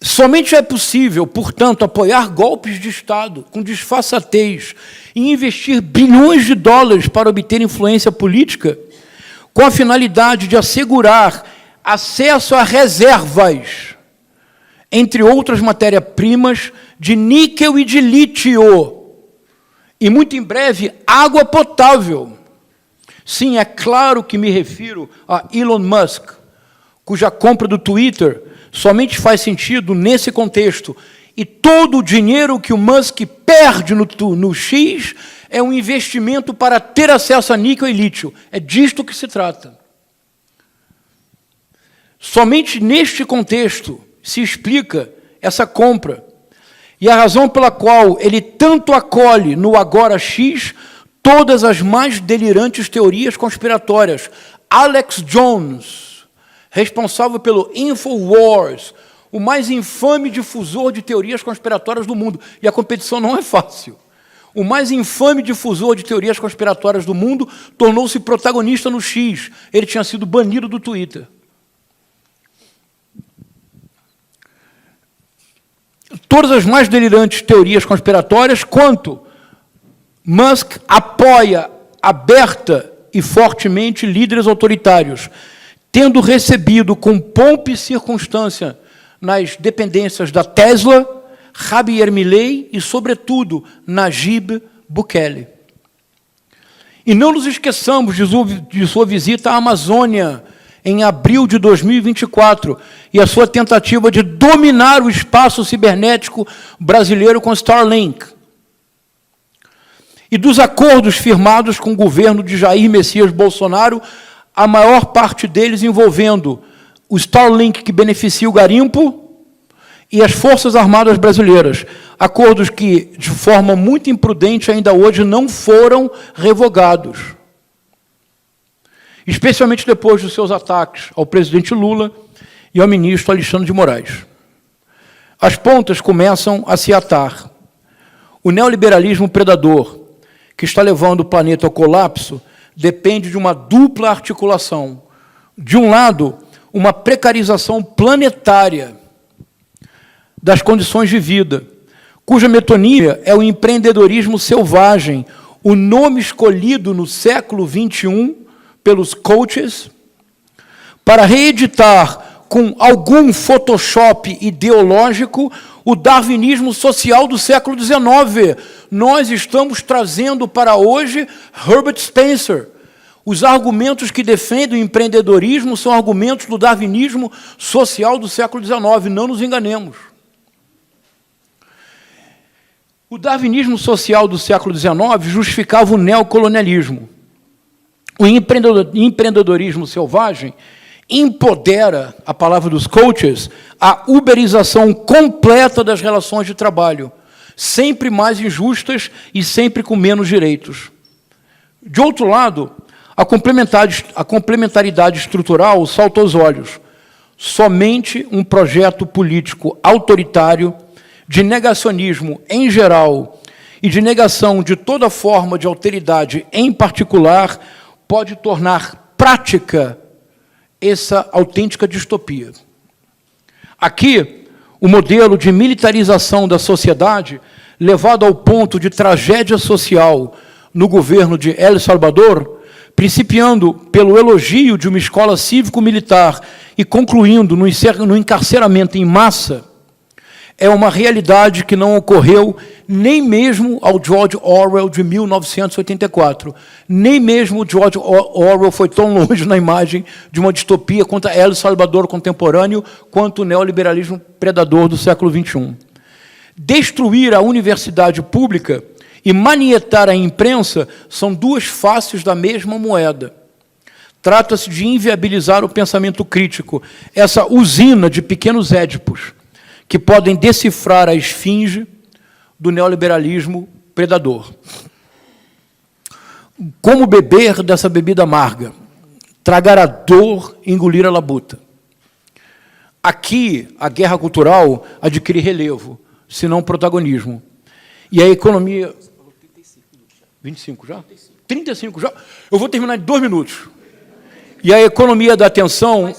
Somente é possível, portanto, apoiar golpes de Estado com disfarçatez e investir bilhões de dólares para obter influência política com a finalidade de assegurar acesso a reservas, entre outras matérias-primas, de níquel e de lítio, e, muito em breve, água potável. Sim, é claro que me refiro a Elon Musk, cuja compra do Twitter somente faz sentido nesse contexto. E todo o dinheiro que o Musk perde no X é um investimento para ter acesso a níquel e lítio. É disto que se trata. Somente neste contexto se explica essa compra. E a razão pela qual ele tanto acolhe no Agora X todas as mais delirantes teorias conspiratórias. Alex Jones, responsável pelo InfoWars, o mais infame difusor de teorias conspiratórias do mundo. E a competição não é fácil. O mais infame difusor de teorias conspiratórias do mundo tornou-se protagonista no X. Ele tinha sido banido do Twitter. Todas as mais delirantes teorias conspiratórias, quanto Musk apoia aberta e fortemente líderes autoritários, tendo recebido com pompa e circunstância nas dependências da Tesla, Javier Milei e, sobretudo, Nayib Bukele. E não nos esqueçamos de sua visita à Amazônia, em abril de 2024, e a sua tentativa de dominar o espaço cibernético brasileiro com Starlink. E dos acordos firmados com o governo de Jair Messias Bolsonaro, a maior parte deles envolvendo o Starlink, que beneficia o garimpo, e as Forças Armadas Brasileiras. Acordos que, de forma muito imprudente, ainda hoje não foram revogados. Especialmente depois dos seus ataques ao presidente Lula e ao ministro Alexandre de Moraes. As pontas começam a se atar. O neoliberalismo predador, que está levando o planeta ao colapso, depende de uma dupla articulação. De um lado, uma precarização planetária das condições de vida, cuja metonímia é o empreendedorismo selvagem, o nome escolhido no século XXI pelos coaches, para reeditar com algum Photoshop ideológico o darwinismo social do século XIX. Nós estamos trazendo para hoje Herbert Spencer. Os argumentos que defendem o empreendedorismo são argumentos do darwinismo social do século XIX, não nos enganemos. O darwinismo social do século XIX justificava o neocolonialismo. O empreendedorismo selvagem empodera, a palavra dos coaches, a uberização completa das relações de trabalho, sempre mais injustas e sempre com menos direitos. De outro lado, a complementaridade estrutural salta aos olhos. Somente um projeto político autoritário, de negacionismo em geral e de negação de toda forma de alteridade em particular, pode tornar prática essa autêntica distopia. Aqui, o modelo de militarização da sociedade, levado ao ponto de tragédia social no governo de El Salvador, principiando pelo elogio de uma escola cívico-militar e concluindo no encarceramento em massa, é uma realidade que não ocorreu nem mesmo ao George Orwell de 1984. Nem mesmo o George Orwell foi tão longe na imagem de uma distopia contra El Salvador contemporâneo quanto o neoliberalismo predador do século XXI. Destruir a universidade pública e manietar a imprensa são duas faces da mesma moeda. Trata-se de inviabilizar o pensamento crítico, essa usina de pequenos édipos, que podem decifrar a esfinge do neoliberalismo predador. Como beber dessa bebida amarga? Tragar a dor e engolir a labuta. Aqui, a guerra cultural adquire relevo, se não protagonismo. E a economia... 25 já? 35 já? Eu vou terminar em 2 minutos. E a economia da atenção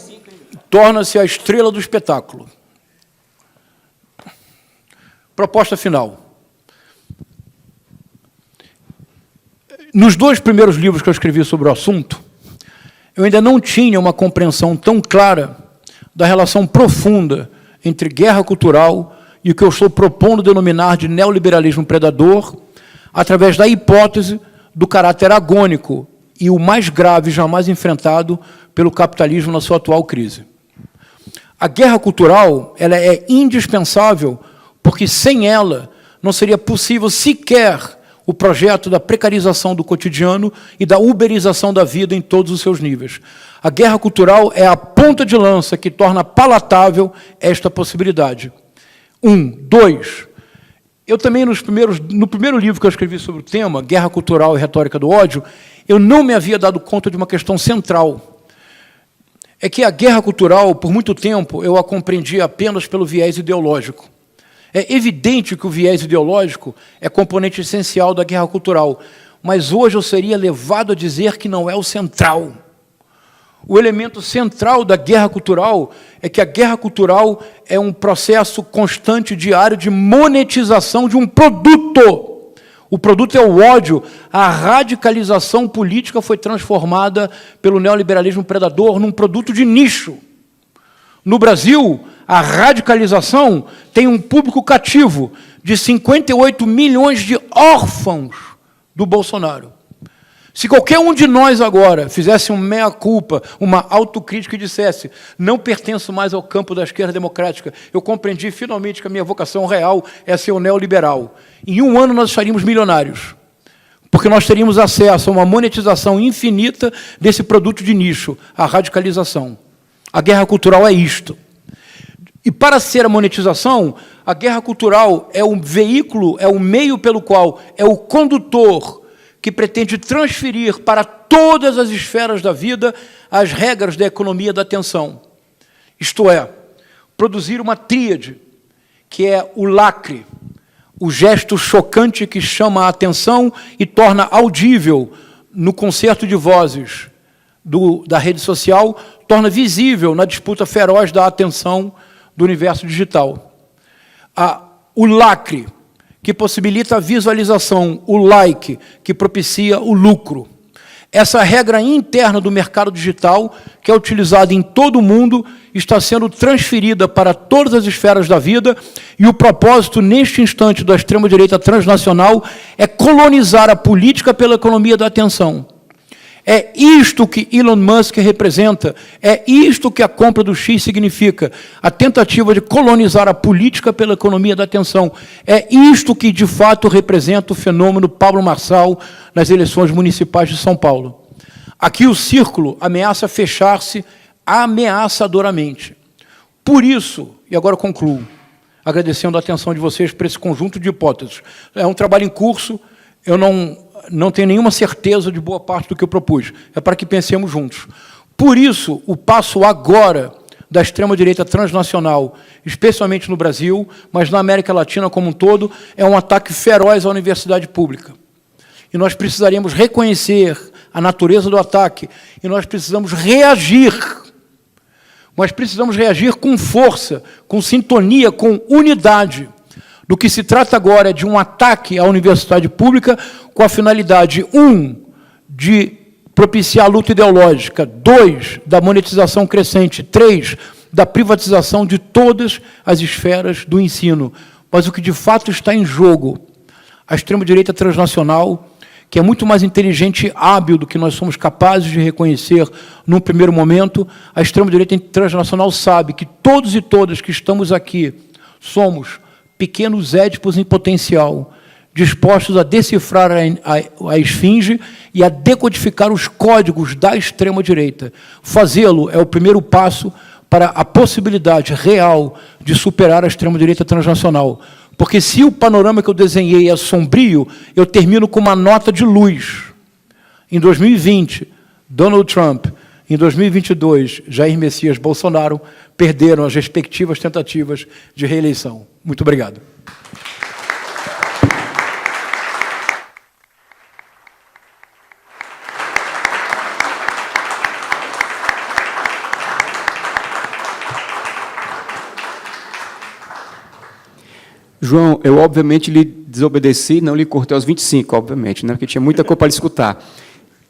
torna-se a estrela do espetáculo. Proposta final. Nos 2 primeiros livros que eu escrevi sobre o assunto, eu ainda não tinha uma compreensão tão clara da relação profunda entre guerra cultural e o que eu estou propondo denominar de neoliberalismo predador, através da hipótese do caráter agônico e o mais grave jamais enfrentado pelo capitalismo na sua atual crise. A guerra cultural ela é indispensável porque sem ela não seria possível sequer o projeto da precarização do cotidiano e da uberização da vida em todos os seus níveis. A guerra cultural é a ponta de lança que torna palatável esta possibilidade. 2. Eu também, no primeiro livro que eu escrevi sobre o tema, Guerra Cultural e Retórica do Ódio, eu não me havia dado conta de uma questão central. É que a guerra cultural, por muito tempo, eu a compreendi apenas pelo viés ideológico. É evidente que o viés ideológico é componente essencial da guerra cultural, mas hoje eu seria levado a dizer que não é o central. O elemento central da guerra cultural é que a guerra cultural é um processo constante, diário, de monetização de um produto. O produto é o ódio. A radicalização política foi transformada pelo neoliberalismo predador num produto de nicho. No Brasil, a radicalização tem um público cativo de 58 milhões de órfãos do Bolsonaro. Se qualquer um de nós agora fizesse um meia-culpa, uma autocrítica e dissesse não pertenço mais ao campo da esquerda democrática, eu compreendi finalmente que a minha vocação real é ser o neoliberal. Em um ano nós estaríamos milionários, porque nós teríamos acesso a uma monetização infinita desse produto de nicho, a radicalização. A guerra cultural é isto. E para ser a monetização, a guerra cultural é um veículo, é o meio pelo qual é o condutor que pretende transferir para todas as esferas da vida as regras da economia da atenção. Isto é, produzir uma tríade, que é o lacre, o gesto chocante que chama a atenção e torna audível no concerto de vozes da rede social, torna visível na disputa feroz da atenção do universo digital. O lacre, que possibilita a visualização, o like, que propicia o lucro. Essa regra interna do mercado digital, que é utilizada em todo o mundo, está sendo transferida para todas as esferas da vida, e o propósito, neste instante, da extrema-direita transnacional é colonizar a política pela economia da atenção. É isto que Elon Musk representa, é isto que a compra do X significa, a tentativa de colonizar a política pela economia da atenção. É isto que, de fato, representa o fenômeno Pablo Marçal nas eleições municipais de São Paulo. Aqui o círculo ameaça fechar-se ameaçadoramente. Por isso, e agora concluo, agradecendo a atenção de vocês por esse conjunto de hipóteses. É um trabalho em curso, eu não tenho nenhuma certeza de boa parte do que eu propus. É para que pensemos juntos. Por isso, o passo agora da extrema-direita transnacional, especialmente no Brasil, mas na América Latina como um todo, é um ataque feroz à universidade pública. E nós precisaríamos reconhecer a natureza do ataque, e nós precisamos reagir. Mas precisamos reagir com força, com sintonia, com unidade. Do que se trata agora é de um ataque à universidade pública com a finalidade, 1, de propiciar a luta ideológica, 2, da monetização crescente, 3, da privatização de todas as esferas do ensino. Mas o que de fato está em jogo, a extrema-direita transnacional, que é muito mais inteligente e hábil do que nós somos capazes de reconhecer num primeiro momento, a extrema-direita transnacional sabe que todos e todas que estamos aqui somos pequenos édipos em potencial, dispostos a decifrar a esfinge e a decodificar os códigos da extrema-direita. Fazê-lo é o primeiro passo para a possibilidade real de superar a extrema-direita transnacional. Porque se o panorama que eu desenhei é sombrio, eu termino com uma nota de luz. Em 2020, Donald Trump, em 2022, Jair Messias Bolsonaro perderam as respectivas tentativas de reeleição. Muito obrigado. João, eu obviamente lhe desobedeci, não lhe cortei aos 25, obviamente, né, porque tinha muita coisa para escutar.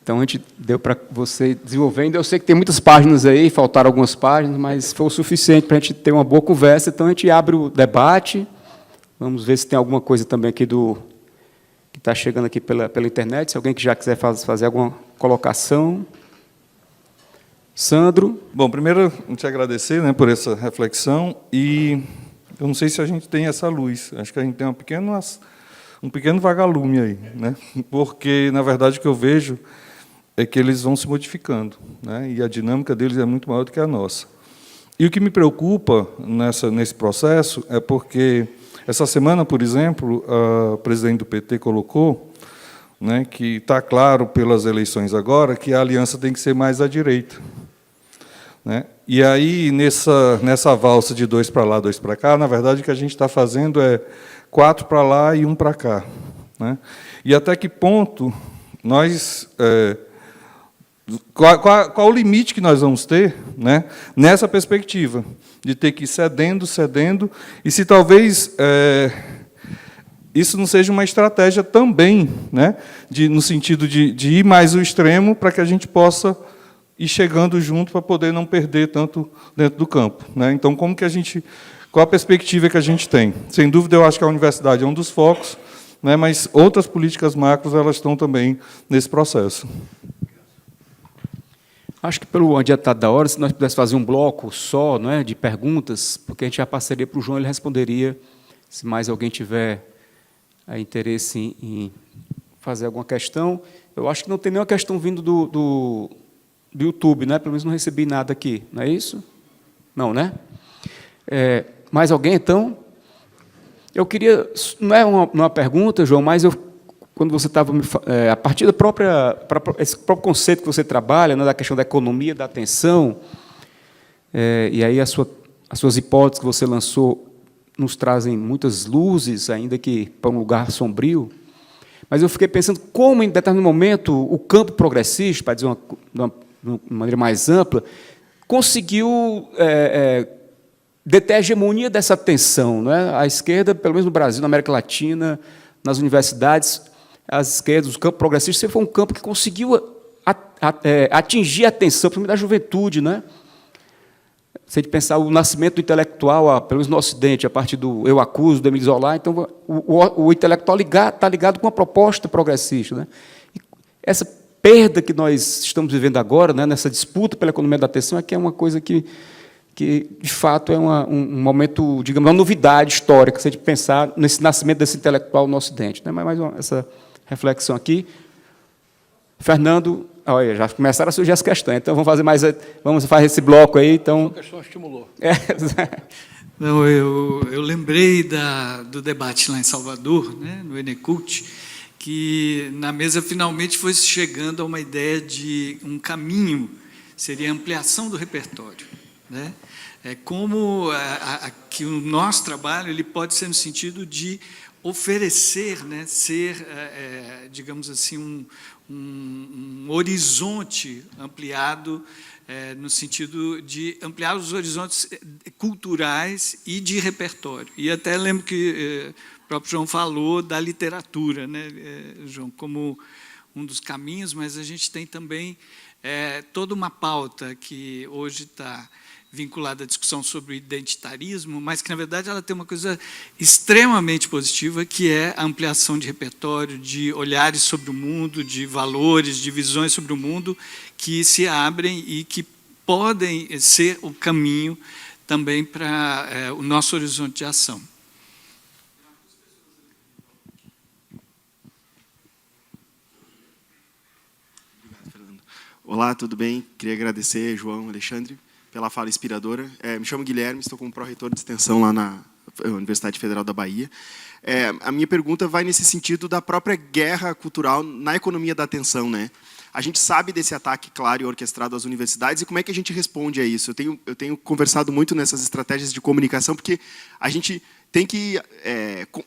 Então, a gente deu para você desenvolvendo. Eu sei que tem muitas páginas aí, faltaram algumas páginas, mas foi o suficiente para a gente ter uma boa conversa. Então, a gente abre o debate. Vamos ver se tem alguma coisa também aqui que está chegando aqui pela internet. Se alguém que já quiser fazer alguma colocação. Sandro. Bom, primeiro, te agradecer, né, por essa reflexão. E eu não sei se a gente tem essa luz. Acho que a gente tem um pequeno vagalume aí, né? Porque, na verdade, o que eu vejo é que eles vão se modificando, né? E a dinâmica deles é muito maior do que a nossa. E o que me preocupa nesse processo é porque, essa semana, por exemplo, a presidente do PT colocou, né, que está claro pelas eleições agora que a aliança tem que ser mais à direita, né? E aí, nessa valsa de 2 para lá, 2 para cá, na verdade, o que a gente está fazendo é 4 para lá e 1 para cá, né? E até que ponto nós... Qual o limite que nós vamos ter, né, nessa perspectiva, de ter que ir cedendo, e se talvez isso não seja uma estratégia também, né, no sentido de ir mais ao extremo, para que a gente possa ir chegando junto, para poder não perder tanto dentro do campo, né? Então, qual a perspectiva que a gente tem? Sem dúvida, eu acho que a universidade é um dos focos, né, mas outras políticas macros elas estão também nesse processo. Acho que, pelo adiantado da hora, se nós pudéssemos fazer um bloco só, não é, de perguntas, porque a gente já passaria para o João, ele responderia, se mais alguém tiver interesse em fazer alguma questão. Eu acho que não tem nenhuma questão vindo do YouTube, né? Pelo menos não recebi nada aqui, não é isso? Não, né? Mais alguém, então? Eu queria, não é uma pergunta, João, mas quando você estava, a partir esse próprio conceito que você trabalha, né, da questão da economia, da atenção, e aí as suas hipóteses que você lançou nos trazem muitas luzes, ainda que para um lugar sombrio, mas eu fiquei pensando como, em determinado momento, o campo progressista, para dizer de uma maneira mais ampla, conseguiu deter a hegemonia dessa atenção, não é? A esquerda, pelo menos no Brasil, na América Latina, nas universidades, as esquerdas, o campo progressista, sempre foi um campo que conseguiu atingir a atenção, principalmente da juventude, né? Se a gente pensar o nascimento do intelectual, pelo menos no Ocidente, a partir do Eu Acuso, do Émile Zola, então o intelectual está ligado com uma proposta progressista, né? E essa perda que nós estamos vivendo agora, né, nessa disputa pela economia da atenção, é uma coisa que de fato, é um momento, digamos, uma novidade histórica, se a gente pensar nesse nascimento desse intelectual no Ocidente, né? Mas essa reflexão aqui. Fernando, olha, já começaram a surgir as questões, então vamos fazer esse bloco aí. Então... A questão estimulou. Não, eu lembrei do debate lá em Salvador, né, no Enecult, que na mesa finalmente foi chegando a uma ideia de um caminho, seria a ampliação do repertório, né? Como que o nosso trabalho ele pode ser no sentido de oferecer, né, ser, digamos assim, um horizonte ampliado, no sentido de ampliar os horizontes culturais e de repertório. E até lembro que o próprio João falou da literatura, né, João, como um dos caminhos, mas a gente tem também toda uma pauta que hoje está vinculada à discussão sobre o identitarismo, mas que, na verdade, ela tem uma coisa extremamente positiva, que é a ampliação de repertório, de olhares sobre o mundo, de valores, de visões sobre o mundo, que se abrem e que podem ser o caminho também para o nosso horizonte de ação. Obrigado, Fernando. Olá, tudo bem? Queria agradecer, João, Alexandre, pela fala inspiradora. Me chamo Guilherme, estou como pró-reitor de extensão lá na Universidade Federal da Bahia. A minha pergunta vai nesse sentido da própria guerra cultural na economia da atenção, né? A gente sabe desse ataque claro e orquestrado às universidades, e como é que a gente responde a isso? Eu tenho conversado muito nessas estratégias de comunicação, porque a gente tem que...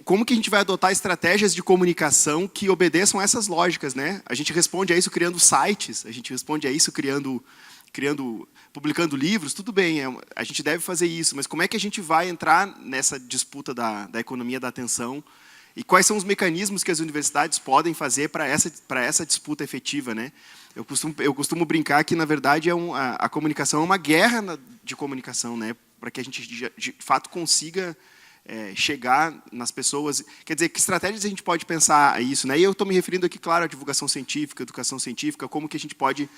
como que a gente vai adotar estratégias de comunicação que obedeçam a essas lógicas, né? A gente responde a isso criando sites, a gente responde a isso publicando livros, tudo bem, a gente deve fazer isso, mas como é que a gente vai entrar nessa disputa da economia da atenção e quais são os mecanismos que as universidades podem fazer para essa disputa efetiva, né? Eu costumo brincar que, na verdade, a comunicação é uma guerra de comunicação, né? Para que a gente, de fato, consiga chegar nas pessoas. Quer dizer, que estratégias a gente pode pensar a isso, né? E eu estou me referindo aqui, claro, à divulgação científica, educação científica, como que a gente pode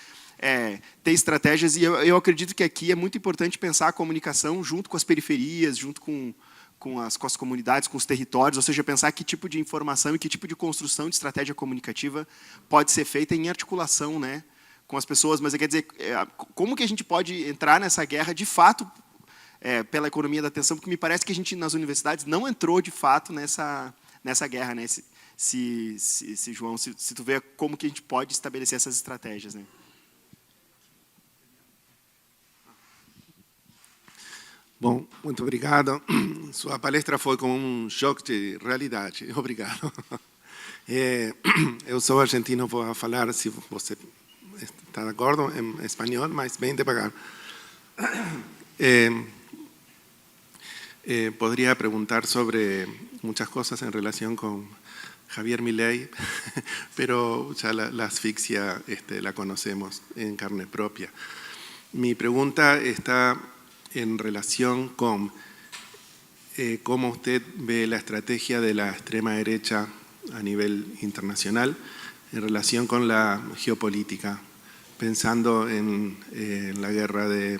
ter estratégias, e eu acredito que aqui é muito importante pensar a comunicação junto com as periferias, junto com com as comunidades, com os territórios, ou seja, pensar que tipo de informação e que tipo de construção de estratégia comunicativa pode ser feita em articulação, né, com as pessoas. Mas quer dizer, como que a gente pode entrar nessa guerra, de fato, pela economia da atenção, porque me parece que a gente, nas universidades, não entrou, de fato, nessa guerra, né? João, se tu vê como que a gente pode estabelecer essas estratégias, né? Bom, muito obrigado. Sua palestra foi como um choque de realidade. Obrigado. Eu sou argentino, vou falar, se você está de acordo, em espanhol, mas bem devagar. Podría preguntar sobre muchas cosas en relación con Javier Milei, pero ya la asfixia la conocemos en carne propia. Mi pregunta está en relación con cómo usted ve la estrategia de la extrema derecha a nivel internacional en relación con la geopolítica, pensando en la guerra de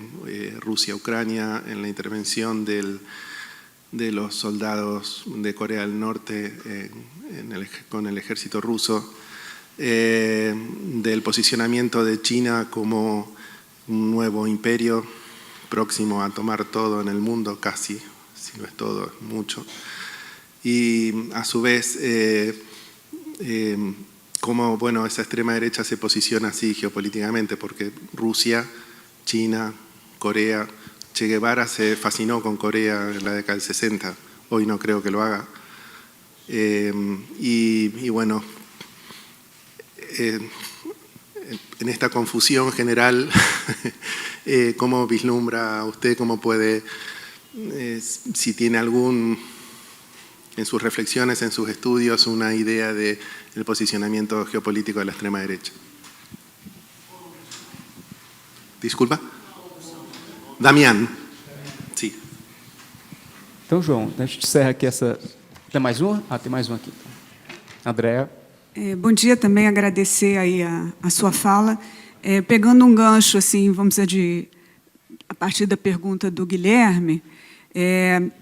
Rusia-Ucrania, en la intervención de los soldados de Corea del Norte con el ejército ruso, del posicionamiento de China como un nuevo imperio próximo a tomar todo en el mundo, casi, si no es todo, es mucho. Y a su vez, cómo esa extrema derecha se posiciona así geopolíticamente, porque Rusia, China, Corea, Che Guevara se fascinó con Corea en la década del 60, hoy no creo que lo haga. Y bueno, en esta confusión general, ¿cómo vislumbra usted, cómo puede, si tiene algún, en sus reflexiones, en sus estudios, una idea del posicionamiento geopolítico de la extrema derecha? Disculpa? Damián. Sim. Então, João, a gente encerra aqui essa... Tem mais uma? Tem mais uma aqui. Andréa. Bom dia, também agradecer aí a sua fala. Pegando um gancho, assim, vamos dizer, a partir da pergunta do Guilherme,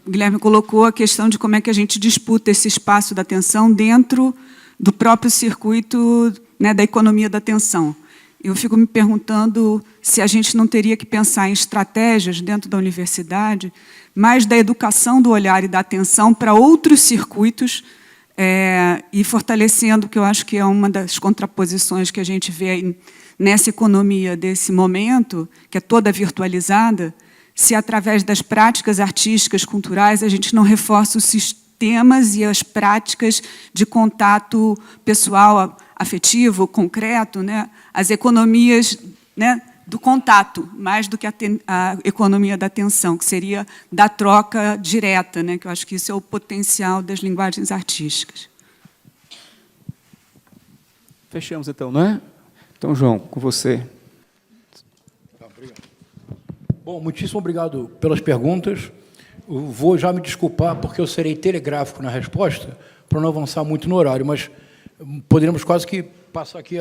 o Guilherme colocou a questão de como é que a gente disputa esse espaço da atenção dentro do próprio circuito, né, da economia da atenção. Eu fico me perguntando se a gente não teria que pensar em estratégias dentro da universidade, mais da educação do olhar e da atenção para outros circuitos, e fortalecendo, que eu acho que é uma das contraposições que a gente vê aí nessa economia desse momento, que é toda virtualizada, se através das práticas artísticas, culturais, a gente não reforça os sistemas e as práticas de contato pessoal, afetivo, concreto, né? As economias, né, do contato, mais do que a economia da atenção, que seria da troca direta, né? Que eu acho que isso é o potencial das linguagens artísticas. Fechamos, então, não é? Então, João, com você. Obrigado. Bom, muitíssimo obrigado pelas perguntas. Eu vou já me desculpar, porque eu serei telegráfico na resposta, para não avançar muito no horário, mas poderíamos quase que passar aqui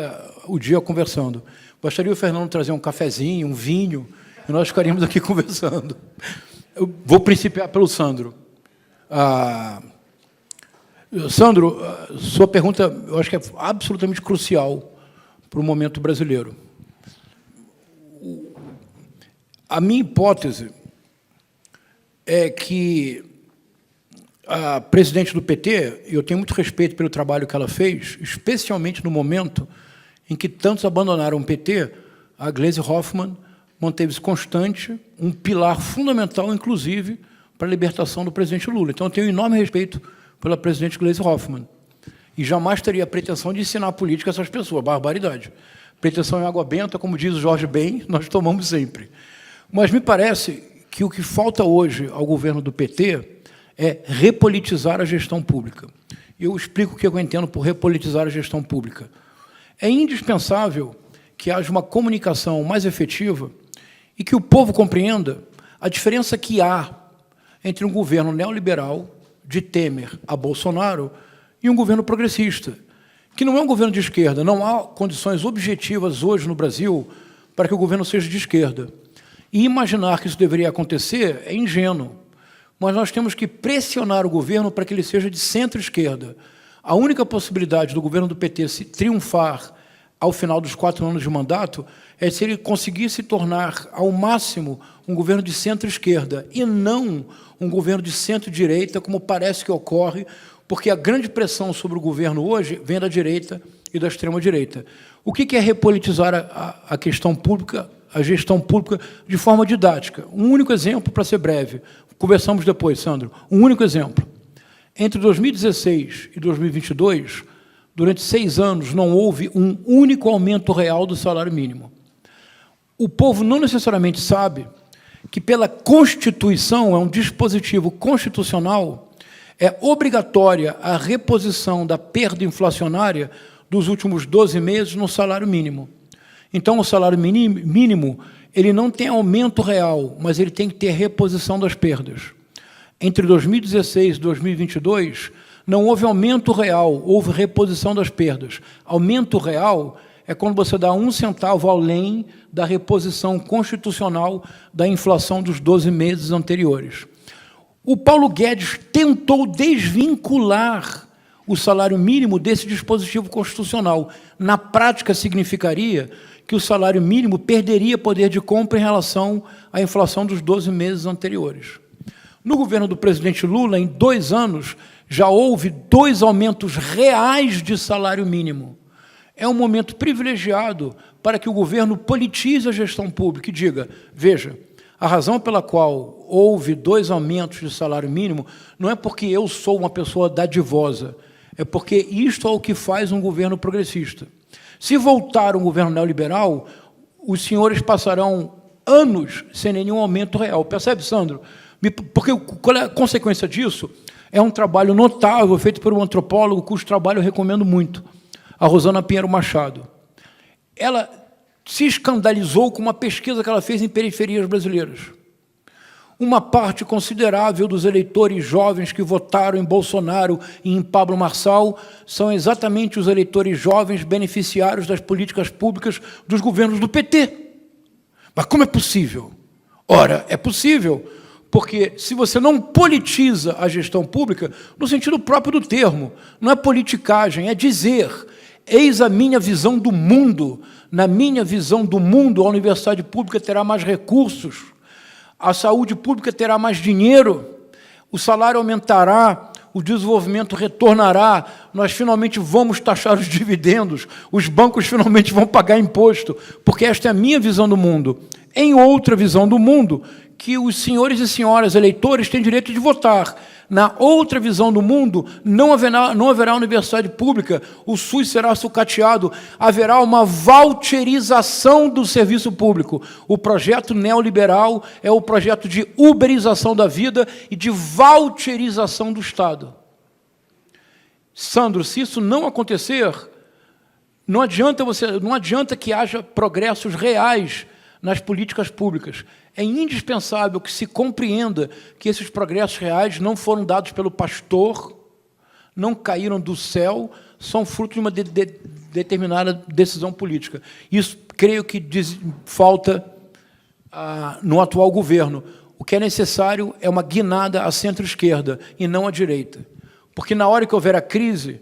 o dia conversando. Gostaria o Fernando trazer um cafezinho, um vinho, e nós ficaríamos aqui conversando. Eu vou principiar pelo Sandro. Sandro, sua pergunta, eu acho que é absolutamente crucial para o momento brasileiro. A minha hipótese é que a presidente do PT, e eu tenho muito respeito pelo trabalho que ela fez, especialmente no momento em que tantos abandonaram o PT, a Gleisi Hoffmann manteve-se constante, um pilar fundamental, inclusive, para a libertação do presidente Lula. Então, eu tenho enorme respeito pela presidente Gleisi Hoffmann. E jamais teria a pretensão de ensinar política a essas pessoas, barbaridade. Pretensão em água benta, como diz o Jorge Ben, nós tomamos sempre. Mas me parece que o que falta hoje ao governo do PT é repolitizar a gestão pública. Eu explico o que eu entendo por repolitizar a gestão pública. É indispensável que haja uma comunicação mais efetiva e que o povo compreenda a diferença que há entre um governo neoliberal, de Temer a Bolsonaro, e um governo progressista, que não é um governo de esquerda. Não há condições objetivas hoje no Brasil para que o governo seja de esquerda. E imaginar que isso deveria acontecer é ingênuo, mas nós temos que pressionar o governo para que ele seja de centro-esquerda. A única possibilidade do governo do PT se triunfar ao final dos 4 anos de mandato é se ele conseguir se tornar, ao máximo, um governo de centro-esquerda, e não um governo de centro-direita, como parece que ocorre, porque a grande pressão sobre o governo hoje vem da direita e da extrema-direita. O que é repolitizar a questão pública, a gestão pública, de forma didática? Um único exemplo, para ser breve. Conversamos depois, Sandro. Um único exemplo. Entre 2016 e 2022, durante 6 anos, não houve um único aumento real do salário mínimo. O povo não necessariamente sabe que, pela Constituição, é um dispositivo constitucional, é obrigatória a reposição da perda inflacionária dos últimos 12 meses no salário mínimo. Então, o salário mínimo ele não tem aumento real, mas ele tem que ter reposição das perdas. Entre 2016 e 2022, não houve aumento real, houve reposição das perdas. Aumento real é quando você dá 1 centavo além da reposição constitucional da inflação dos 12 meses anteriores. O Paulo Guedes tentou desvincular o salário mínimo desse dispositivo constitucional. Na prática, significaria que o salário mínimo perderia poder de compra em relação à inflação dos 12 meses anteriores. No governo do presidente Lula, em 2 anos, já houve 2 aumentos reais de salário mínimo. É um momento privilegiado para que o governo politize a gestão pública e diga, veja, a razão pela qual houve 2 aumentos de salário mínimo não é porque eu sou uma pessoa dadivosa, é porque isto é o que faz um governo progressista. Se voltar um governo neoliberal, os senhores passarão anos sem nenhum aumento real. Percebe, Sandro? Porque qual é a consequência disso? É um trabalho notável feito por um antropólogo, cujo trabalho eu recomendo muito, a Rosana Pinheiro Machado. Ela se escandalizou com uma pesquisa que ela fez em periferias brasileiras. Uma parte considerável dos eleitores jovens que votaram em Bolsonaro e em Pablo Marçal são exatamente os eleitores jovens beneficiários das políticas públicas dos governos do PT. Mas como é possível? Ora, é possível, porque se você não politiza a gestão pública, no sentido próprio do termo, não é politicagem, é dizer, eis a minha visão do mundo. Na minha visão do mundo, a universidade pública terá mais recursos, a saúde pública terá mais dinheiro, o salário aumentará, o desenvolvimento retornará, nós finalmente vamos taxar os dividendos, os bancos finalmente vão pagar imposto, porque esta é a minha visão do mundo. Em outra visão do mundo, que os senhores e senhoras eleitores têm direito de votar. Na outra visão do mundo, não haverá universidade pública, o SUS será sucateado, haverá uma voucherização do serviço público. O projeto neoliberal é o projeto de uberização da vida e de voucherização do Estado. Sandro, se isso não acontecer, não adianta que haja progressos reais nas políticas públicas. É indispensável que se compreenda que esses progressos reais não foram dados pelo pastor, não caíram do céu, são fruto de uma determinada decisão política. Isso, creio que falta no atual governo. O que é necessário é uma guinada à centro-esquerda e não à direita. Porque na hora que houver a crise,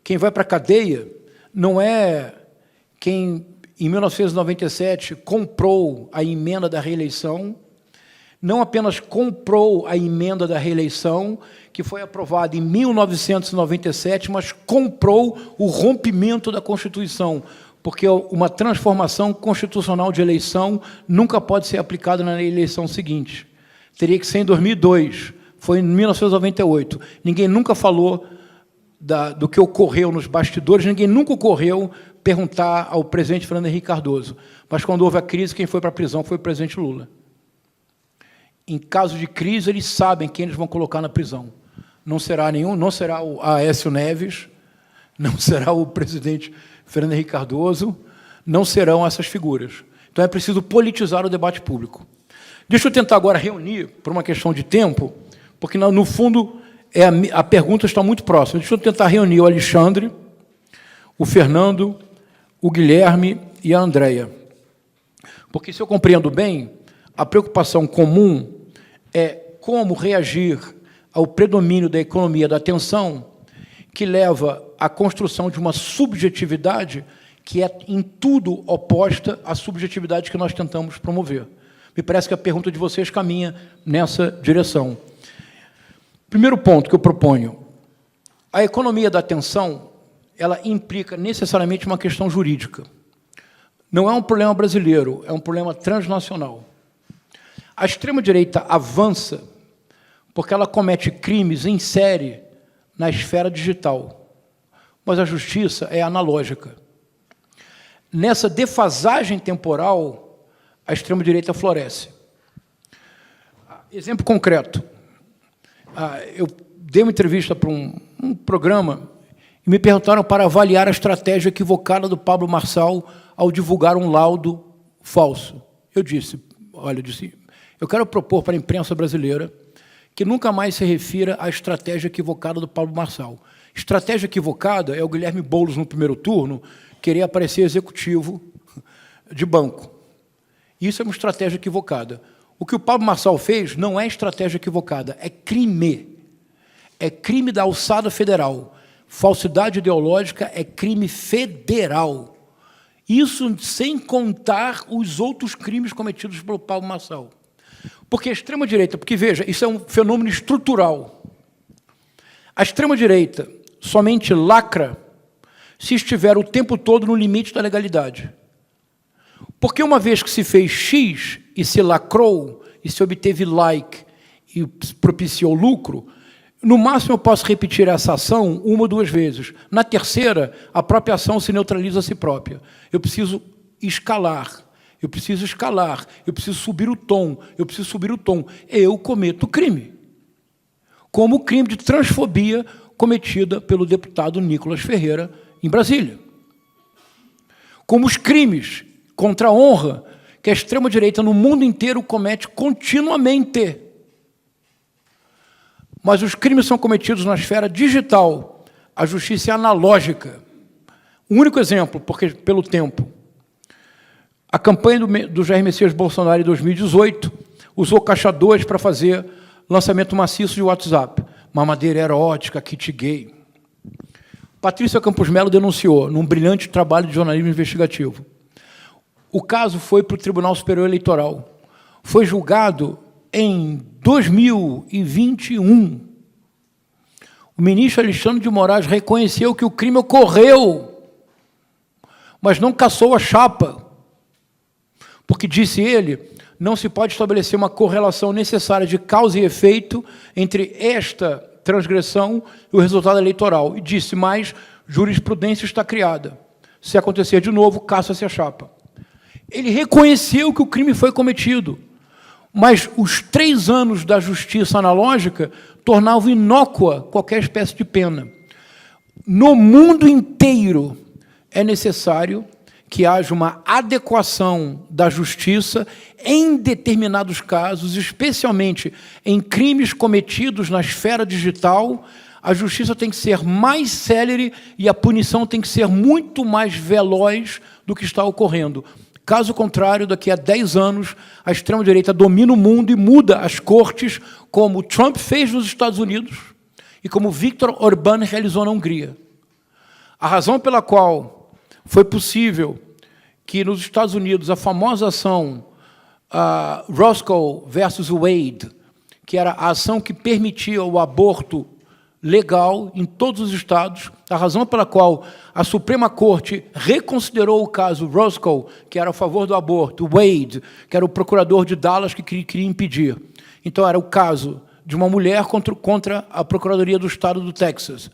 quem vai para a cadeia não é quem, em 1997, comprou a emenda da reeleição, não apenas comprou a emenda da reeleição, que foi aprovada em 1997, mas comprou o rompimento da Constituição, porque uma transformação constitucional de eleição nunca pode ser aplicada na eleição seguinte. Teria que ser em 2002, foi em 1998. Ninguém nunca falou do que ocorreu nos bastidores, ninguém nunca ocorreu perguntar ao presidente Fernando Henrique Cardoso. Mas, quando houve a crise, quem foi para a prisão foi o presidente Lula. Em caso de crise, eles sabem quem eles vão colocar na prisão. Não será o Aécio Neves, não será o presidente Fernando Henrique Cardoso, não serão essas figuras. Então, é preciso politizar o debate público. Deixa eu tentar agora reunir, por uma questão de tempo, porque, no fundo, a pergunta está muito próxima. Deixa eu tentar reunir o Alexandre, o Fernando, o Guilherme e a Andréia. Porque, se eu compreendo bem, a preocupação comum é como reagir ao predomínio da economia da atenção, que leva à construção de uma subjetividade que é em tudo oposta à subjetividade que nós tentamos promover. Me parece que a pergunta de vocês caminha nessa direção. Primeiro ponto que eu proponho: a economia da atenção, ela implica necessariamente uma questão jurídica. Não é um problema brasileiro, é um problema transnacional. A extrema-direita avança porque ela comete crimes em série na esfera digital, mas a justiça é analógica. Nessa defasagem temporal, a extrema-direita floresce. Exemplo concreto. Eu dei uma entrevista para um programa e me perguntaram para avaliar a estratégia equivocada do Pablo Marçal ao divulgar um laudo falso. Eu disse, olha, eu quero propor para a imprensa brasileira que nunca mais se refira à estratégia equivocada do Pablo Marçal. Estratégia equivocada é o Guilherme Boulos, no primeiro turno, querer aparecer executivo de banco. Isso é uma estratégia equivocada. O que o Pablo Marçal fez não é estratégia equivocada, é crime. É crime da alçada federal. Falsidade ideológica é crime federal. Isso sem contar os outros crimes cometidos pelo Pablo Marçal. Porque a extrema-direita, porque, veja, isso é um fenômeno estrutural. A extrema-direita somente lacra se estiver o tempo todo no limite da legalidade. Porque uma vez que se fez X e se lacrou, e se obteve like e propiciou lucro, no máximo eu posso repetir essa ação uma ou duas vezes. Na terceira, a própria ação se neutraliza a si própria. Eu preciso escalar, eu preciso subir o tom, Eu cometo crime. Como o crime de transfobia cometida pelo deputado Nicolas Ferreira em Brasília. Como os crimes contra a honra que a extrema-direita no mundo inteiro comete continuamente. Mas os crimes são cometidos na esfera digital. A justiça é analógica. O único exemplo, porque pelo tempo, a campanha do Jair Messias Bolsonaro em 2018 usou caixa 2 para fazer lançamento maciço de WhatsApp. Mamadeira erótica, kit gay. Patrícia Campos Melo denunciou, num brilhante trabalho de jornalismo investigativo. O caso foi para o Tribunal Superior Eleitoral. Foi julgado em 2021. O ministro Alexandre de Moraes reconheceu que o crime ocorreu, mas não cassou a chapa, porque, disse ele, não se pode estabelecer uma correlação necessária de causa e efeito entre esta transgressão e o resultado eleitoral. E disse, mas jurisprudência está criada. Se acontecer de novo, caça-se a chapa. Ele reconheceu que o crime foi cometido, mas os 3 anos da justiça analógica tornavam inócua qualquer espécie de pena. No mundo inteiro é necessário que haja uma adequação da justiça em determinados casos, especialmente em crimes cometidos na esfera digital. A justiça tem que ser mais célere e a punição tem que ser muito mais veloz do que está ocorrendo. Caso contrário, daqui a 10 anos, a extrema-direita domina o mundo e muda as cortes, como Trump fez nos Estados Unidos e como Viktor Orbán realizou na Hungria. A razão pela qual foi possível que nos Estados Unidos a famosa ação Roscoe versus Wade, que era a ação que permitia o aborto legal em todos os estados, a razão pela qual a Suprema Corte reconsiderou o caso Roscoe, que era a favor do aborto, Wade, que era o procurador de Dallas que queria impedir. Então, era o caso de uma mulher contra a Procuradoria do Estado do Texas.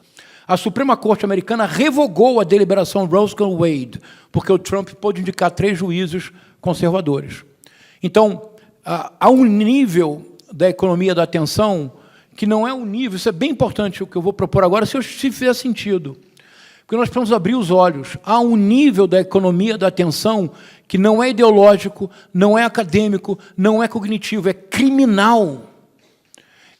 A Suprema Corte americana revogou a deliberação Roscoe-Wade, porque o Trump pôde indicar 3 juízes conservadores. Então, há um nível da economia da atenção que não é um nível, isso é bem importante o que eu vou propor agora, se fizer sentido. Porque nós precisamos abrir os olhos. Há um nível da economia da atenção que não é ideológico, não é acadêmico, não é cognitivo, é criminal.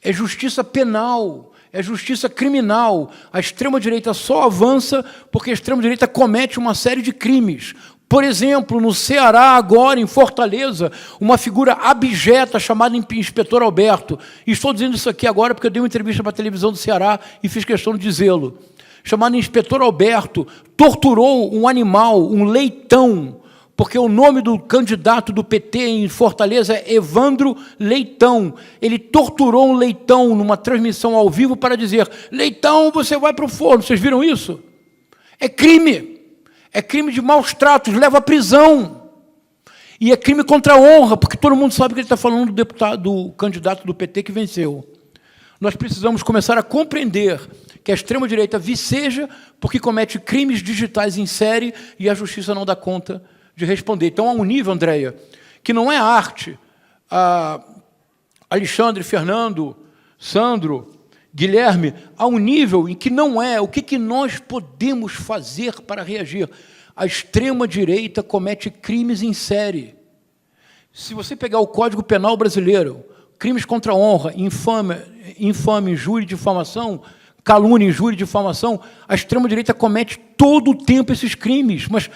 É justiça penal, é justiça criminal. A extrema-direita só avança porque a extrema-direita comete uma série de crimes. Por exemplo, no Ceará, agora, em Fortaleza, uma figura abjeta chamada Inspetor Alberto. E estou dizendo isso aqui agora porque eu dei uma entrevista para a televisão do Ceará e fiz questão de dizê-lo. Chamado Inspetor Alberto, torturou um animal, um leitão, porque o nome do candidato do PT em Fortaleza é Evandro Leitão. Ele torturou um leitão numa transmissão ao vivo para dizer: leitão, você vai para o forno. Vocês viram isso? É crime. É crime de maus tratos, leva à prisão. E é crime contra a honra, porque todo mundo sabe que ele está falando do candidato do PT que venceu. Nós precisamos começar a compreender que a extrema-direita viceja porque comete crimes digitais em série e a justiça não dá conta de responder. Então, há um nível, Andréia, que não é arte. Alexandre, Fernando, Sandro, Guilherme, há um nível em que não é o que nós podemos fazer para reagir. A extrema-direita comete crimes em série. Se você pegar o Código Penal brasileiro, crimes contra a honra, infame, injúria e difamação, calúnia, injúria e difamação, a extrema-direita comete todo o tempo esses crimes. Mas,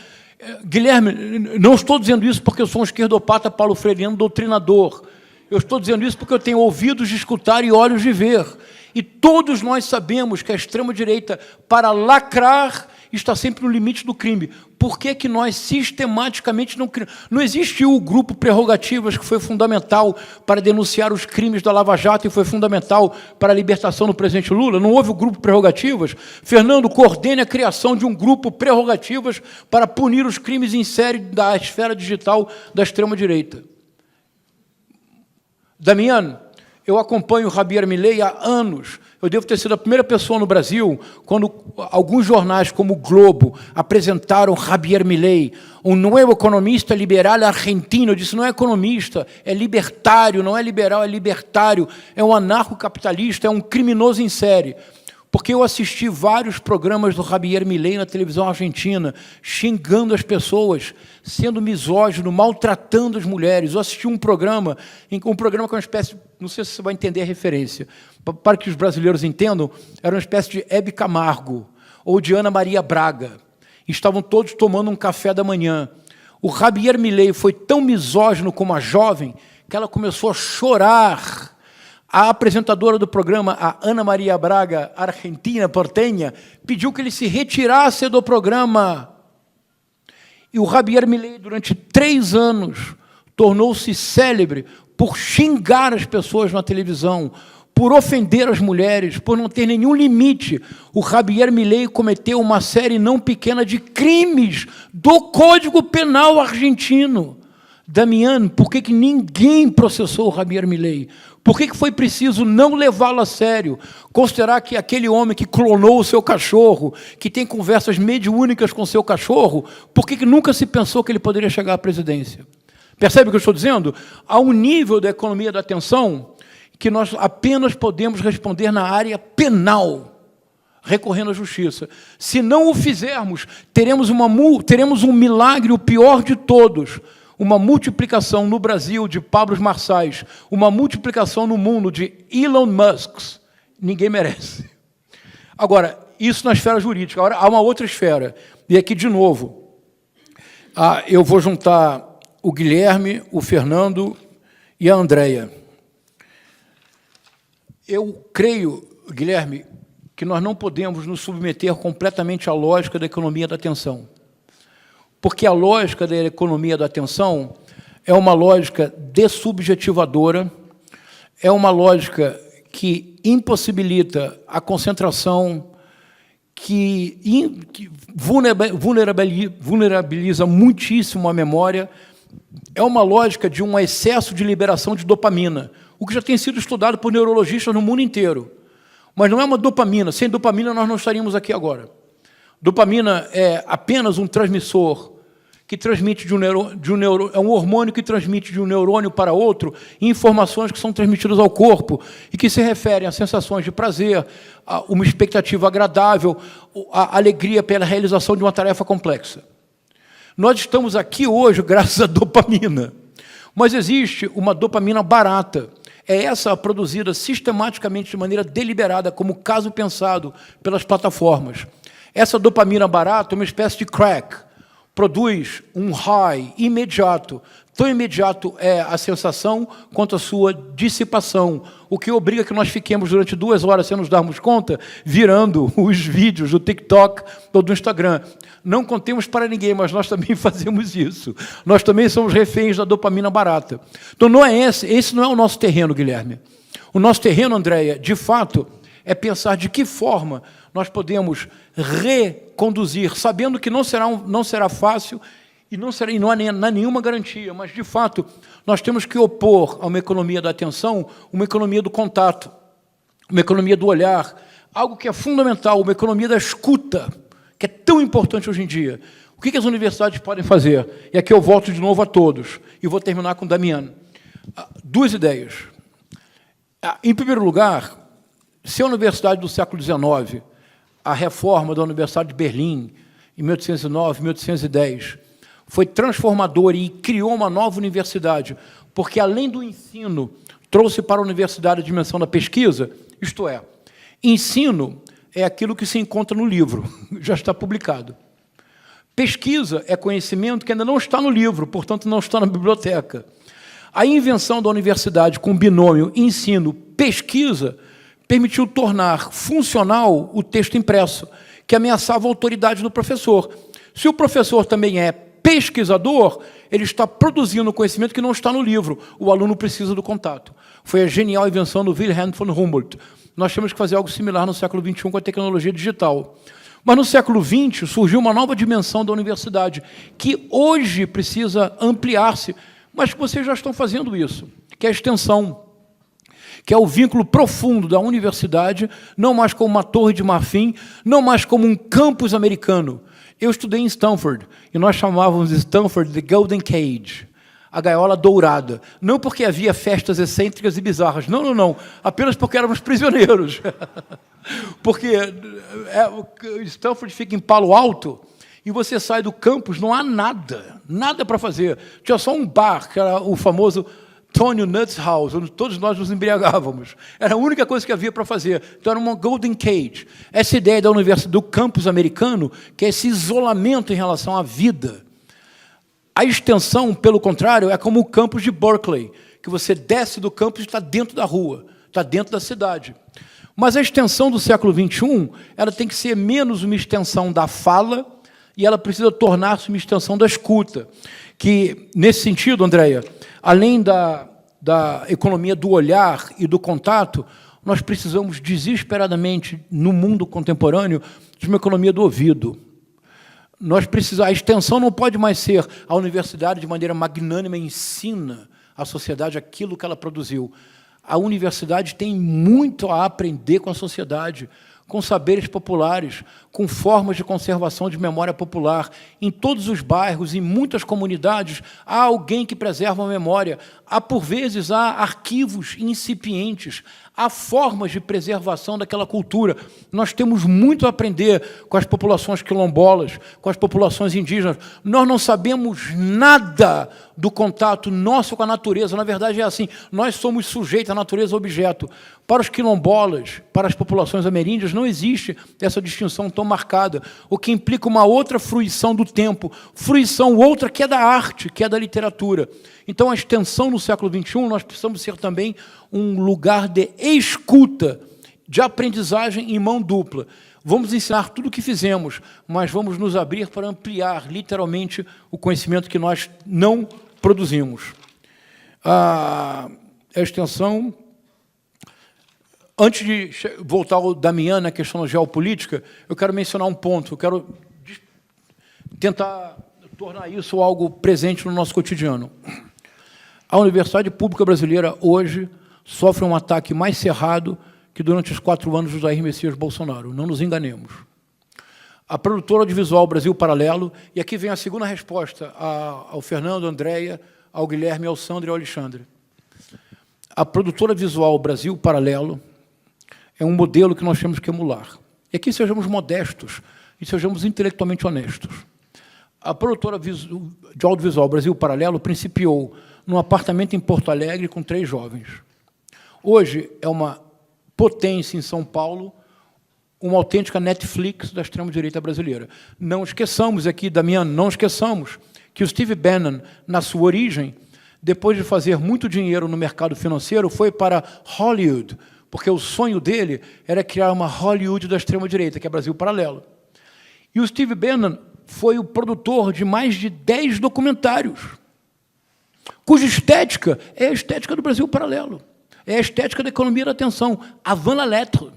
Guilherme, não estou dizendo isso porque eu sou um esquerdopata paulo-freiriano doutrinador. Eu estou dizendo isso porque eu tenho ouvidos de escutar e olhos de ver. E todos nós sabemos que a extrema-direita, para lacrar, está sempre no limite do crime. Por que que nós sistematicamente não criamos? Não existiu o grupo Prerrogativas, que foi fundamental para denunciar os crimes da Lava Jato e foi fundamental para a libertação do presidente Lula? Não houve o grupo Prerrogativas? Fernando, coordene a criação de um grupo Prerrogativas para punir os crimes em série da esfera digital da extrema-direita. Damiano, eu acompanho o Javier Milei há anos. Eu devo ter sido a primeira pessoa no Brasil quando alguns jornais, como o Globo, apresentaram Javier Milei, um novo economista liberal argentino. Eu disse: não é economista, é libertário, não é liberal, é libertário, é um anarcocapitalista, é um criminoso em série. Porque eu assisti vários programas do Javier Milei na televisão argentina, xingando as pessoas, sendo misógino, maltratando as mulheres. Eu assisti um programa que é uma espécie, não sei se você vai entender a referência, para que os brasileiros entendam, era uma espécie de Hebe Camargo, ou de Ana Maria Braga. Estavam todos tomando um café da manhã. O Javier Milei foi tão misógino como a jovem, que ela começou a chorar. A apresentadora do programa, a Ana Maria Braga, argentina, portenha, pediu que ele se retirasse do programa. E o Javier Milei, durante 3 anos, tornou-se célebre por xingar as pessoas na televisão, por ofender as mulheres, por não ter nenhum limite. O Javier Milei cometeu uma série não pequena de crimes do Código Penal argentino. Damiano, por que ninguém processou o Javier Milei? Por que foi preciso não levá-lo a sério? Considerar que aquele homem que clonou o seu cachorro, que tem conversas mediúnicas com o seu cachorro, por que nunca se pensou que ele poderia chegar à presidência? Percebe o que eu estou dizendo? Há um nível da economia da atenção que nós apenas podemos responder na área penal, recorrendo à justiça. Se não o fizermos, teremos um milagre, o pior de todos, uma multiplicação no Brasil de Pablo Marçais, uma multiplicação no mundo de Elon Musk. Ninguém merece. Agora, isso na esfera jurídica. Agora, há uma outra esfera. E aqui, de novo, eu vou juntar o Guilherme, o Fernando e a Andréia. Eu creio, Guilherme, que nós não podemos nos submeter completamente à lógica da economia da atenção. Porque a lógica da economia da atenção é uma lógica dessubjetivadora, é uma lógica que impossibilita a concentração, que vulnerabiliza muitíssimo a memória, é uma lógica de um excesso de liberação de dopamina, o que já tem sido estudado por neurologistas no mundo inteiro. Mas não é uma dopamina, sem dopamina nós não estaríamos aqui agora. Dopamina é apenas um transmissor que transmite é um hormônio que transmite de um neurônio para outro informações que são transmitidas ao corpo e que se referem a sensações de prazer, a uma expectativa agradável, a alegria pela realização de uma tarefa complexa. Nós estamos aqui hoje graças à dopamina, mas existe uma dopamina barata. É essa produzida sistematicamente de maneira deliberada, como caso pensado pelas plataformas. Essa dopamina barata é uma espécie de crack, produz um high imediato. Tão imediato é a sensação quanto a sua dissipação, o que obriga que nós fiquemos durante 2 horas, sem nos darmos conta, virando os vídeos do TikTok ou do Instagram. Não contemos para ninguém, mas nós também fazemos isso. Nós também somos reféns da dopamina barata. Então, não é esse não é o nosso terreno, Guilherme. O nosso terreno, Andréia, de fato, é pensar de que forma nós podemos reconduzir, sabendo que não será fácil, e não há nenhuma garantia, mas, de fato, nós temos que opor a uma economia da atenção, uma economia do contato, uma economia do olhar, algo que é fundamental, uma economia da escuta, que é tão importante hoje em dia. O que as universidades podem fazer? E aqui eu volto de novo a todos, e vou terminar com o Damiano. 2 ideias. Em primeiro lugar, se a universidade do século XIX, a reforma da Universidade de Berlim, em 1809, 1810, foi transformadora e criou uma nova universidade, porque, além do ensino, trouxe para a universidade a dimensão da pesquisa, isto é, ensino é aquilo que se encontra no livro, já está publicado. Pesquisa é conhecimento que ainda não está no livro, portanto, não está na biblioteca. A invenção da universidade com o binômio ensino-pesquisa permitiu tornar funcional o texto impresso, que ameaçava a autoridade do professor. Se o professor também é pesquisador, ele está produzindo conhecimento que não está no livro. O aluno precisa do contato. Foi a genial invenção do Wilhelm von Humboldt. Nós temos que fazer algo similar no século XXI com a tecnologia digital. Mas no século XX surgiu uma nova dimensão da universidade, que hoje precisa ampliar-se, mas que vocês já estão fazendo isso, que é a extensão, que é o vínculo profundo da universidade, não mais como uma torre de marfim, não mais como um campus americano. Eu estudei em Stanford, e nós chamávamos Stanford de Golden Cage, a gaiola dourada. Não porque havia festas excêntricas e bizarras, não, apenas porque éramos prisioneiros. Porque Stanford fica em Palo Alto, e você sai do campus, não há nada para fazer. Tinha só um bar, que era o famoso Tony Nuts House, onde todos nós nos embriagávamos. Era a única coisa que havia para fazer. Então, era uma Golden Cage. Essa ideia da universidade, do campus americano, que é esse isolamento em relação à vida. A extensão, pelo contrário, é como o campus de Berkeley, que você desce do campus e está dentro da rua, está dentro da cidade. Mas a extensão do século XXI, ela tem que ser menos uma extensão da fala, e ela precisa tornar-se uma extensão da escuta. Que, nesse sentido, Andréia, além da economia do olhar e do contato, nós precisamos desesperadamente, no mundo contemporâneo, de uma economia do ouvido. A extensão não pode mais ser a universidade, de maneira magnânima, ensina à sociedade aquilo que ela produziu. A universidade tem muito a aprender com a sociedade, com saberes populares, com formas de conservação de memória popular. Em todos os bairros, em muitas comunidades, há alguém que preserva a memória. Por vezes, há arquivos incipientes, há formas de preservação daquela cultura. Nós temos muito a aprender com as populações quilombolas, com as populações indígenas. Nós não sabemos nada do contato nosso com a natureza. Na verdade, é assim, nós somos sujeitos à natureza objeto. Para os quilombolas, para as populações ameríndias, não existe essa distinção tão marcada, o que implica uma outra fruição do tempo, fruição outra que é da arte, que é da literatura. Então, a extensão no século XXI, nós precisamos ser também um lugar de escuta, de aprendizagem em mão dupla. Vamos ensinar tudo o que fizemos, mas vamos nos abrir para ampliar, literalmente, o conhecimento que nós não produzimos. A extensão... Antes de voltar ao Damiano, na questão da geopolítica, eu quero mencionar um ponto, eu quero tentar tornar isso algo presente no nosso cotidiano. A Universidade Pública Brasileira, hoje, sofre um ataque mais cerrado que durante os 4 anos do Jair Messias Bolsonaro. Não nos enganemos. A produtora audiovisual Brasil Paralelo, e aqui vem a segunda resposta ao Fernando, à Andréia, ao Guilherme, ao Sandro e ao Alexandre. A produtora visual Brasil Paralelo é um modelo que nós temos que emular. E aqui sejamos modestos e sejamos intelectualmente honestos. A produtora de audiovisual Brasil Paralelo principiou num apartamento em Porto Alegre com 3 jovens. Hoje é uma potência em São Paulo, uma autêntica Netflix da extrema-direita brasileira. Não esqueçamos aqui, Damian, não esqueçamos que o Steve Bannon, na sua origem, depois de fazer muito dinheiro no mercado financeiro, foi para Hollywood, porque o sonho dele era criar uma Hollywood da extrema-direita, que é Brasil Paralelo. E o Steve Bannon foi o produtor de mais de 10 documentários, cuja estética é a estética do Brasil Paralelo, é a estética da economia da atenção, avant la lettre.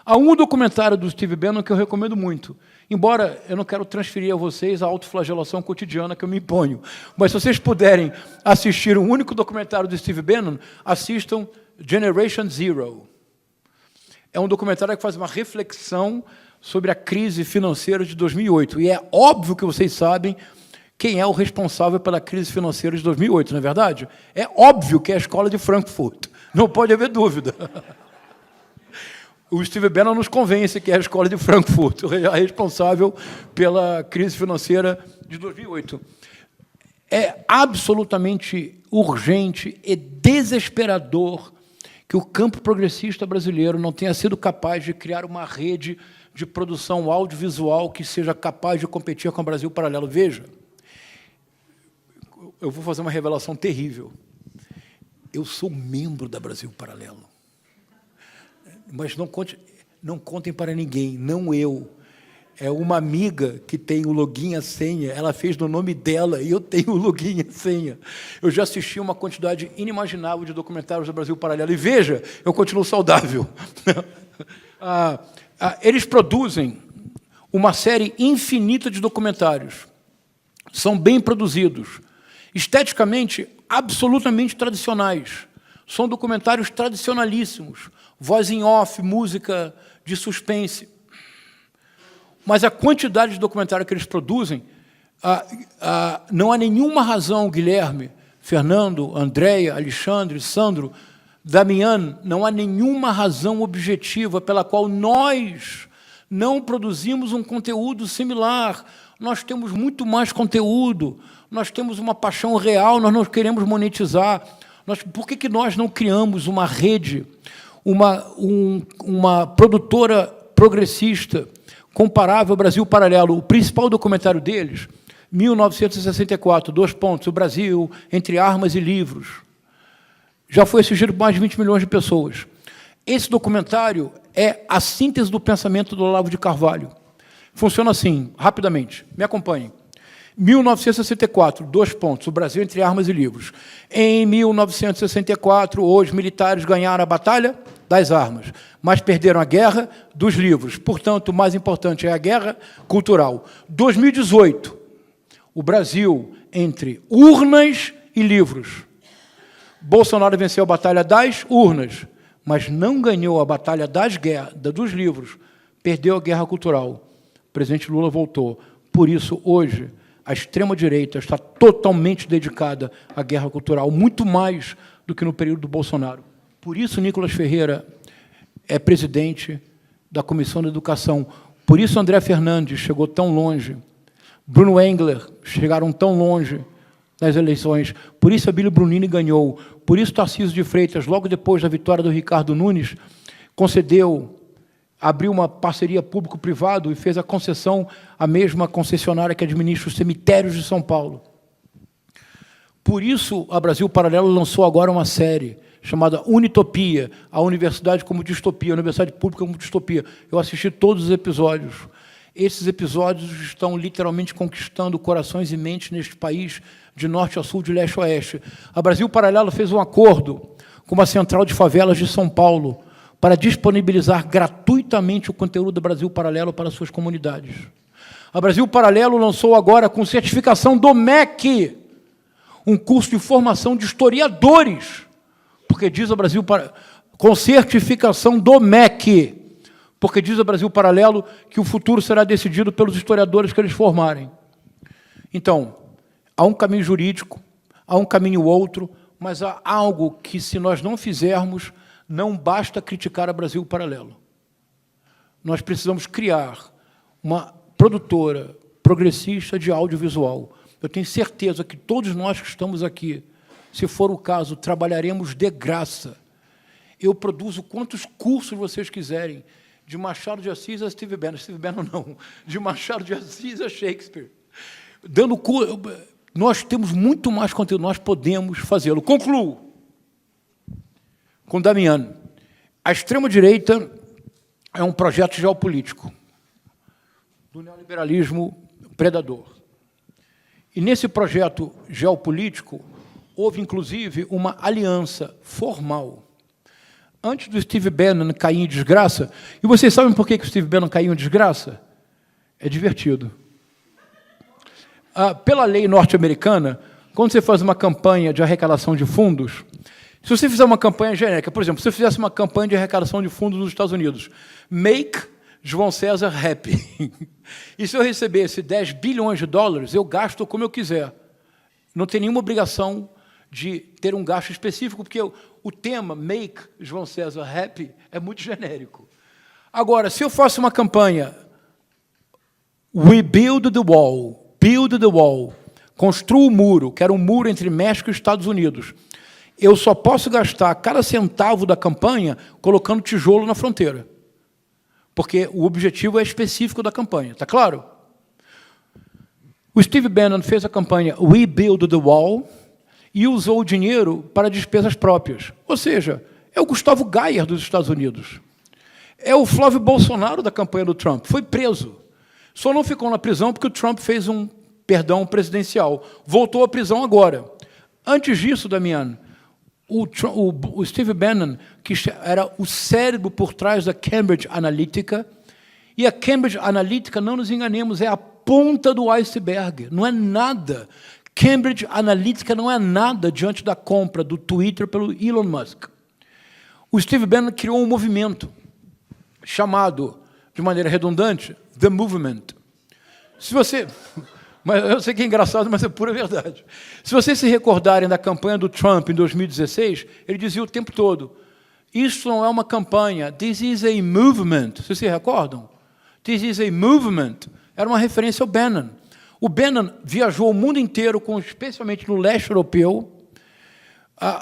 Há um documentário do Steve Bannon que eu recomendo muito, embora eu não quero transferir a vocês a autoflagelação cotidiana que eu me imponho, mas se vocês puderem assistir um único documentário do Steve Bannon, assistam Generation Zero. É um documentário que faz uma reflexão sobre a crise financeira de 2008. E é óbvio que vocês sabem quem é o responsável pela crise financeira de 2008, não é verdade? É óbvio que é a escola de Frankfurt. Não pode haver dúvida. O Steve Bannon nos convence que é a escola de Frankfurt, a responsável pela crise financeira de 2008. É absolutamente urgente e desesperador que o campo progressista brasileiro não tenha sido capaz de criar uma rede de produção audiovisual que seja capaz de competir com o Brasil Paralelo. Veja, eu vou fazer uma revelação terrível. Eu sou membro da Brasil Paralelo. Mas não contem para ninguém, não eu. É uma amiga que tem o login e a senha, ela fez no nome dela, e eu tenho o login e a senha. Eu já assisti uma quantidade inimaginável de documentários do Brasil Paralelo. E veja, eu continuo saudável. Eles produzem uma série infinita de documentários. São bem produzidos. Esteticamente, absolutamente tradicionais. São documentários tradicionalíssimos. Voz em off, música de suspense. Mas a quantidade de documentário que eles produzem, não há nenhuma razão, Guilherme, Fernando, Andréia, Alexandre, Sandro, Damian, não há nenhuma razão objetiva pela qual nós não produzimos um conteúdo similar. Nós temos muito mais conteúdo, nós temos uma paixão real, nós não queremos monetizar. Por que nós não criamos uma rede, uma produtora progressista comparável ao Brasil Paralelo? O principal documentário deles, 1964, 2 pontos, o Brasil entre armas e livros. Já foi assistido por mais de 20 milhões de pessoas. Esse documentário é a síntese do pensamento do Olavo de Carvalho. Funciona assim, rapidamente, me acompanhem. 1964, 2 pontos, o Brasil entre armas e livros. Em 1964, os militares ganharam a batalha das armas, mas perderam a guerra dos livros. Portanto, o mais importante é a guerra cultural. 2018, o Brasil entre urnas e livros. Bolsonaro venceu a batalha das urnas, mas não ganhou a batalha dos livros, perdeu a guerra cultural. O presidente Lula voltou. Por isso, hoje, a extrema-direita está totalmente dedicada à guerra cultural, muito mais do que no período do Bolsonaro. Por isso, Nicolas Ferreira é presidente da Comissão da Educação. Por isso, André Fernandes chegou tão longe. Bruno Engler chegaram tão longe nas eleições. Por isso, Abílio Brunini ganhou. Por isso, Tarcísio de Freitas, logo depois da vitória do Ricardo Nunes, abriu uma parceria público-privado e fez a concessão à mesma concessionária que administra os cemitérios de São Paulo. Por isso, a Brasil Paralelo lançou agora uma série chamada Unitopia, a universidade como distopia, a universidade pública como distopia. Eu assisti todos os episódios. Esses episódios estão literalmente conquistando corações e mentes neste país, de norte a sul, de leste a oeste. A Brasil Paralelo fez um acordo com uma central de favelas de São Paulo para disponibilizar gratuitamente o conteúdo do Brasil Paralelo para suas comunidades. A Brasil Paralelo lançou agora, com certificação do MEC, um curso de formação de historiadores, porque diz a Brasil com certificação do MEC, porque diz a Brasil Paralelo que o futuro será decidido pelos historiadores que eles formarem. Então, há um caminho jurídico, há um caminho outro, mas há algo que, se nós não fizermos, não basta criticar a Brasil Paralelo. Nós precisamos criar uma produtora progressista de audiovisual. Eu tenho certeza que todos nós que estamos aqui, se for o caso, trabalharemos de graça. Eu produzo quantos cursos vocês quiserem de Machado de Assis a Steve Bannon não, de Machado de Assis a Shakespeare. Nós temos muito mais conteúdo, nós podemos fazê-lo. Concluo com Damiano. A extrema-direita é um projeto geopolítico do neoliberalismo predador. E, nesse projeto geopolítico, houve, inclusive, uma aliança formal. Antes do Steve Bannon cair em desgraça, e vocês sabem por que o Steve Bannon caiu em desgraça? É divertido. Pela lei norte-americana, quando você faz uma campanha de arrecadação de fundos, se você fizer uma campanha genérica, por exemplo, se você fizesse uma campanha de arrecadação de fundos nos Estados Unidos, make João César happy. E se eu recebesse 10 bilhões de dólares, eu gasto como eu quiser. Não tem nenhuma obrigação de ter um gasto específico, porque o tema make João César happy é muito genérico. Agora, se eu faço uma campanha we build the wall, construo o muro, que era um muro entre México e Estados Unidos, eu só posso gastar cada centavo da campanha colocando tijolo na fronteira. Porque o objetivo é específico da campanha, está claro? O Steve Bannon fez a campanha We Build the Wall e usou o dinheiro para despesas próprias. Ou seja, é o Gustavo Gayer dos Estados Unidos. É o Flávio Bolsonaro da campanha do Trump. Foi preso. Só não ficou na prisão porque o Trump fez um perdão presidencial. Voltou à prisão agora. Antes disso, Damiano, o Steve Bannon, que era o cérebro por trás da Cambridge Analytica, e a Cambridge Analytica, não nos enganemos, é a ponta do iceberg, não é nada. Cambridge Analytica não é nada diante da compra do Twitter pelo Elon Musk. O Steve Bannon criou um movimento chamado, de maneira redundante, The Movement. Se você... Mas eu sei que é engraçado, mas é pura verdade. Se vocês se recordarem da campanha do Trump em 2016, ele dizia o tempo todo, isso não é uma campanha, this is a movement. Vocês se recordam? This is a movement. Era uma referência ao Bannon. O Bannon viajou o mundo inteiro, especialmente no leste europeu,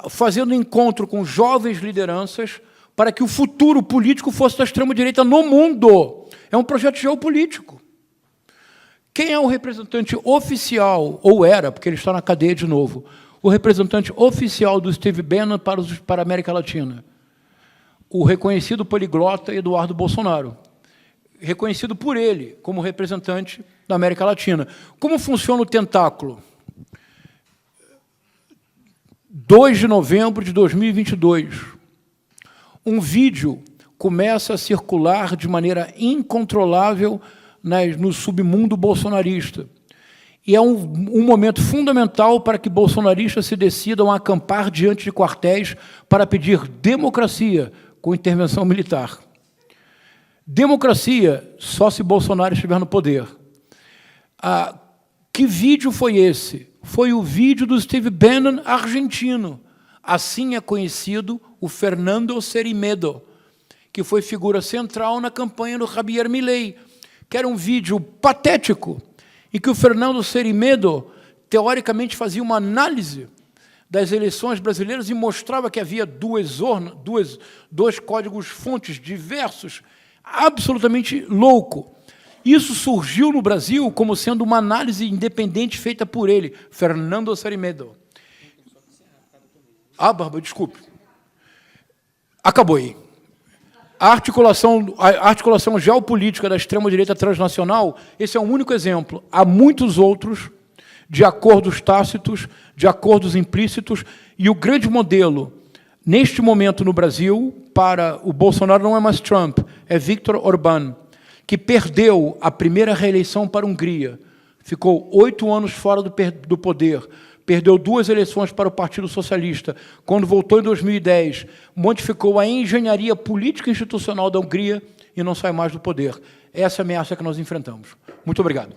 fazendo encontro com jovens lideranças para que o futuro político fosse da extrema-direita no mundo. É um projeto geopolítico. Quem é o representante oficial, ou era, porque ele está na cadeia de novo, o representante oficial do Steve Bannon para a América Latina? O reconhecido poliglota Eduardo Bolsonaro, reconhecido por ele como representante da América Latina. Como funciona o tentáculo? 2 de novembro de 2022, um vídeo começa a circular de maneira incontrolável no submundo bolsonarista. E é um momento fundamental para que bolsonaristas se decidam a acampar diante de quartéis para pedir democracia com intervenção militar. Democracia só se Bolsonaro estiver no poder. Que vídeo foi esse? Foi o vídeo do Steve Bannon argentino. Assim é conhecido o Fernando Cerimedo, que foi figura central na campanha do Javier Milei, que era um vídeo patético, em que o Fernando Cerimedo, teoricamente, fazia uma análise das eleições brasileiras e mostrava que havia dois códigos-fontes diversos, absolutamente louco. Isso surgiu no Brasil como sendo uma análise independente feita por ele, Fernando Cerimedo. Bárbara, desculpe. Acabou aí. A articulação geopolítica da extrema-direita transnacional, esse é um único exemplo. Há muitos outros, de acordos tácitos, de acordos implícitos, e o grande modelo, neste momento no Brasil, para o Bolsonaro não é mais Trump, é Viktor Orbán, que perdeu a primeira reeleição para a Hungria, ficou 8 anos fora do poder, perdeu 2 eleições para o Partido Socialista. Quando voltou em 2010, modificou a engenharia política e institucional da Hungria e não sai mais do poder. Essa é a ameaça que nós enfrentamos. Muito obrigado.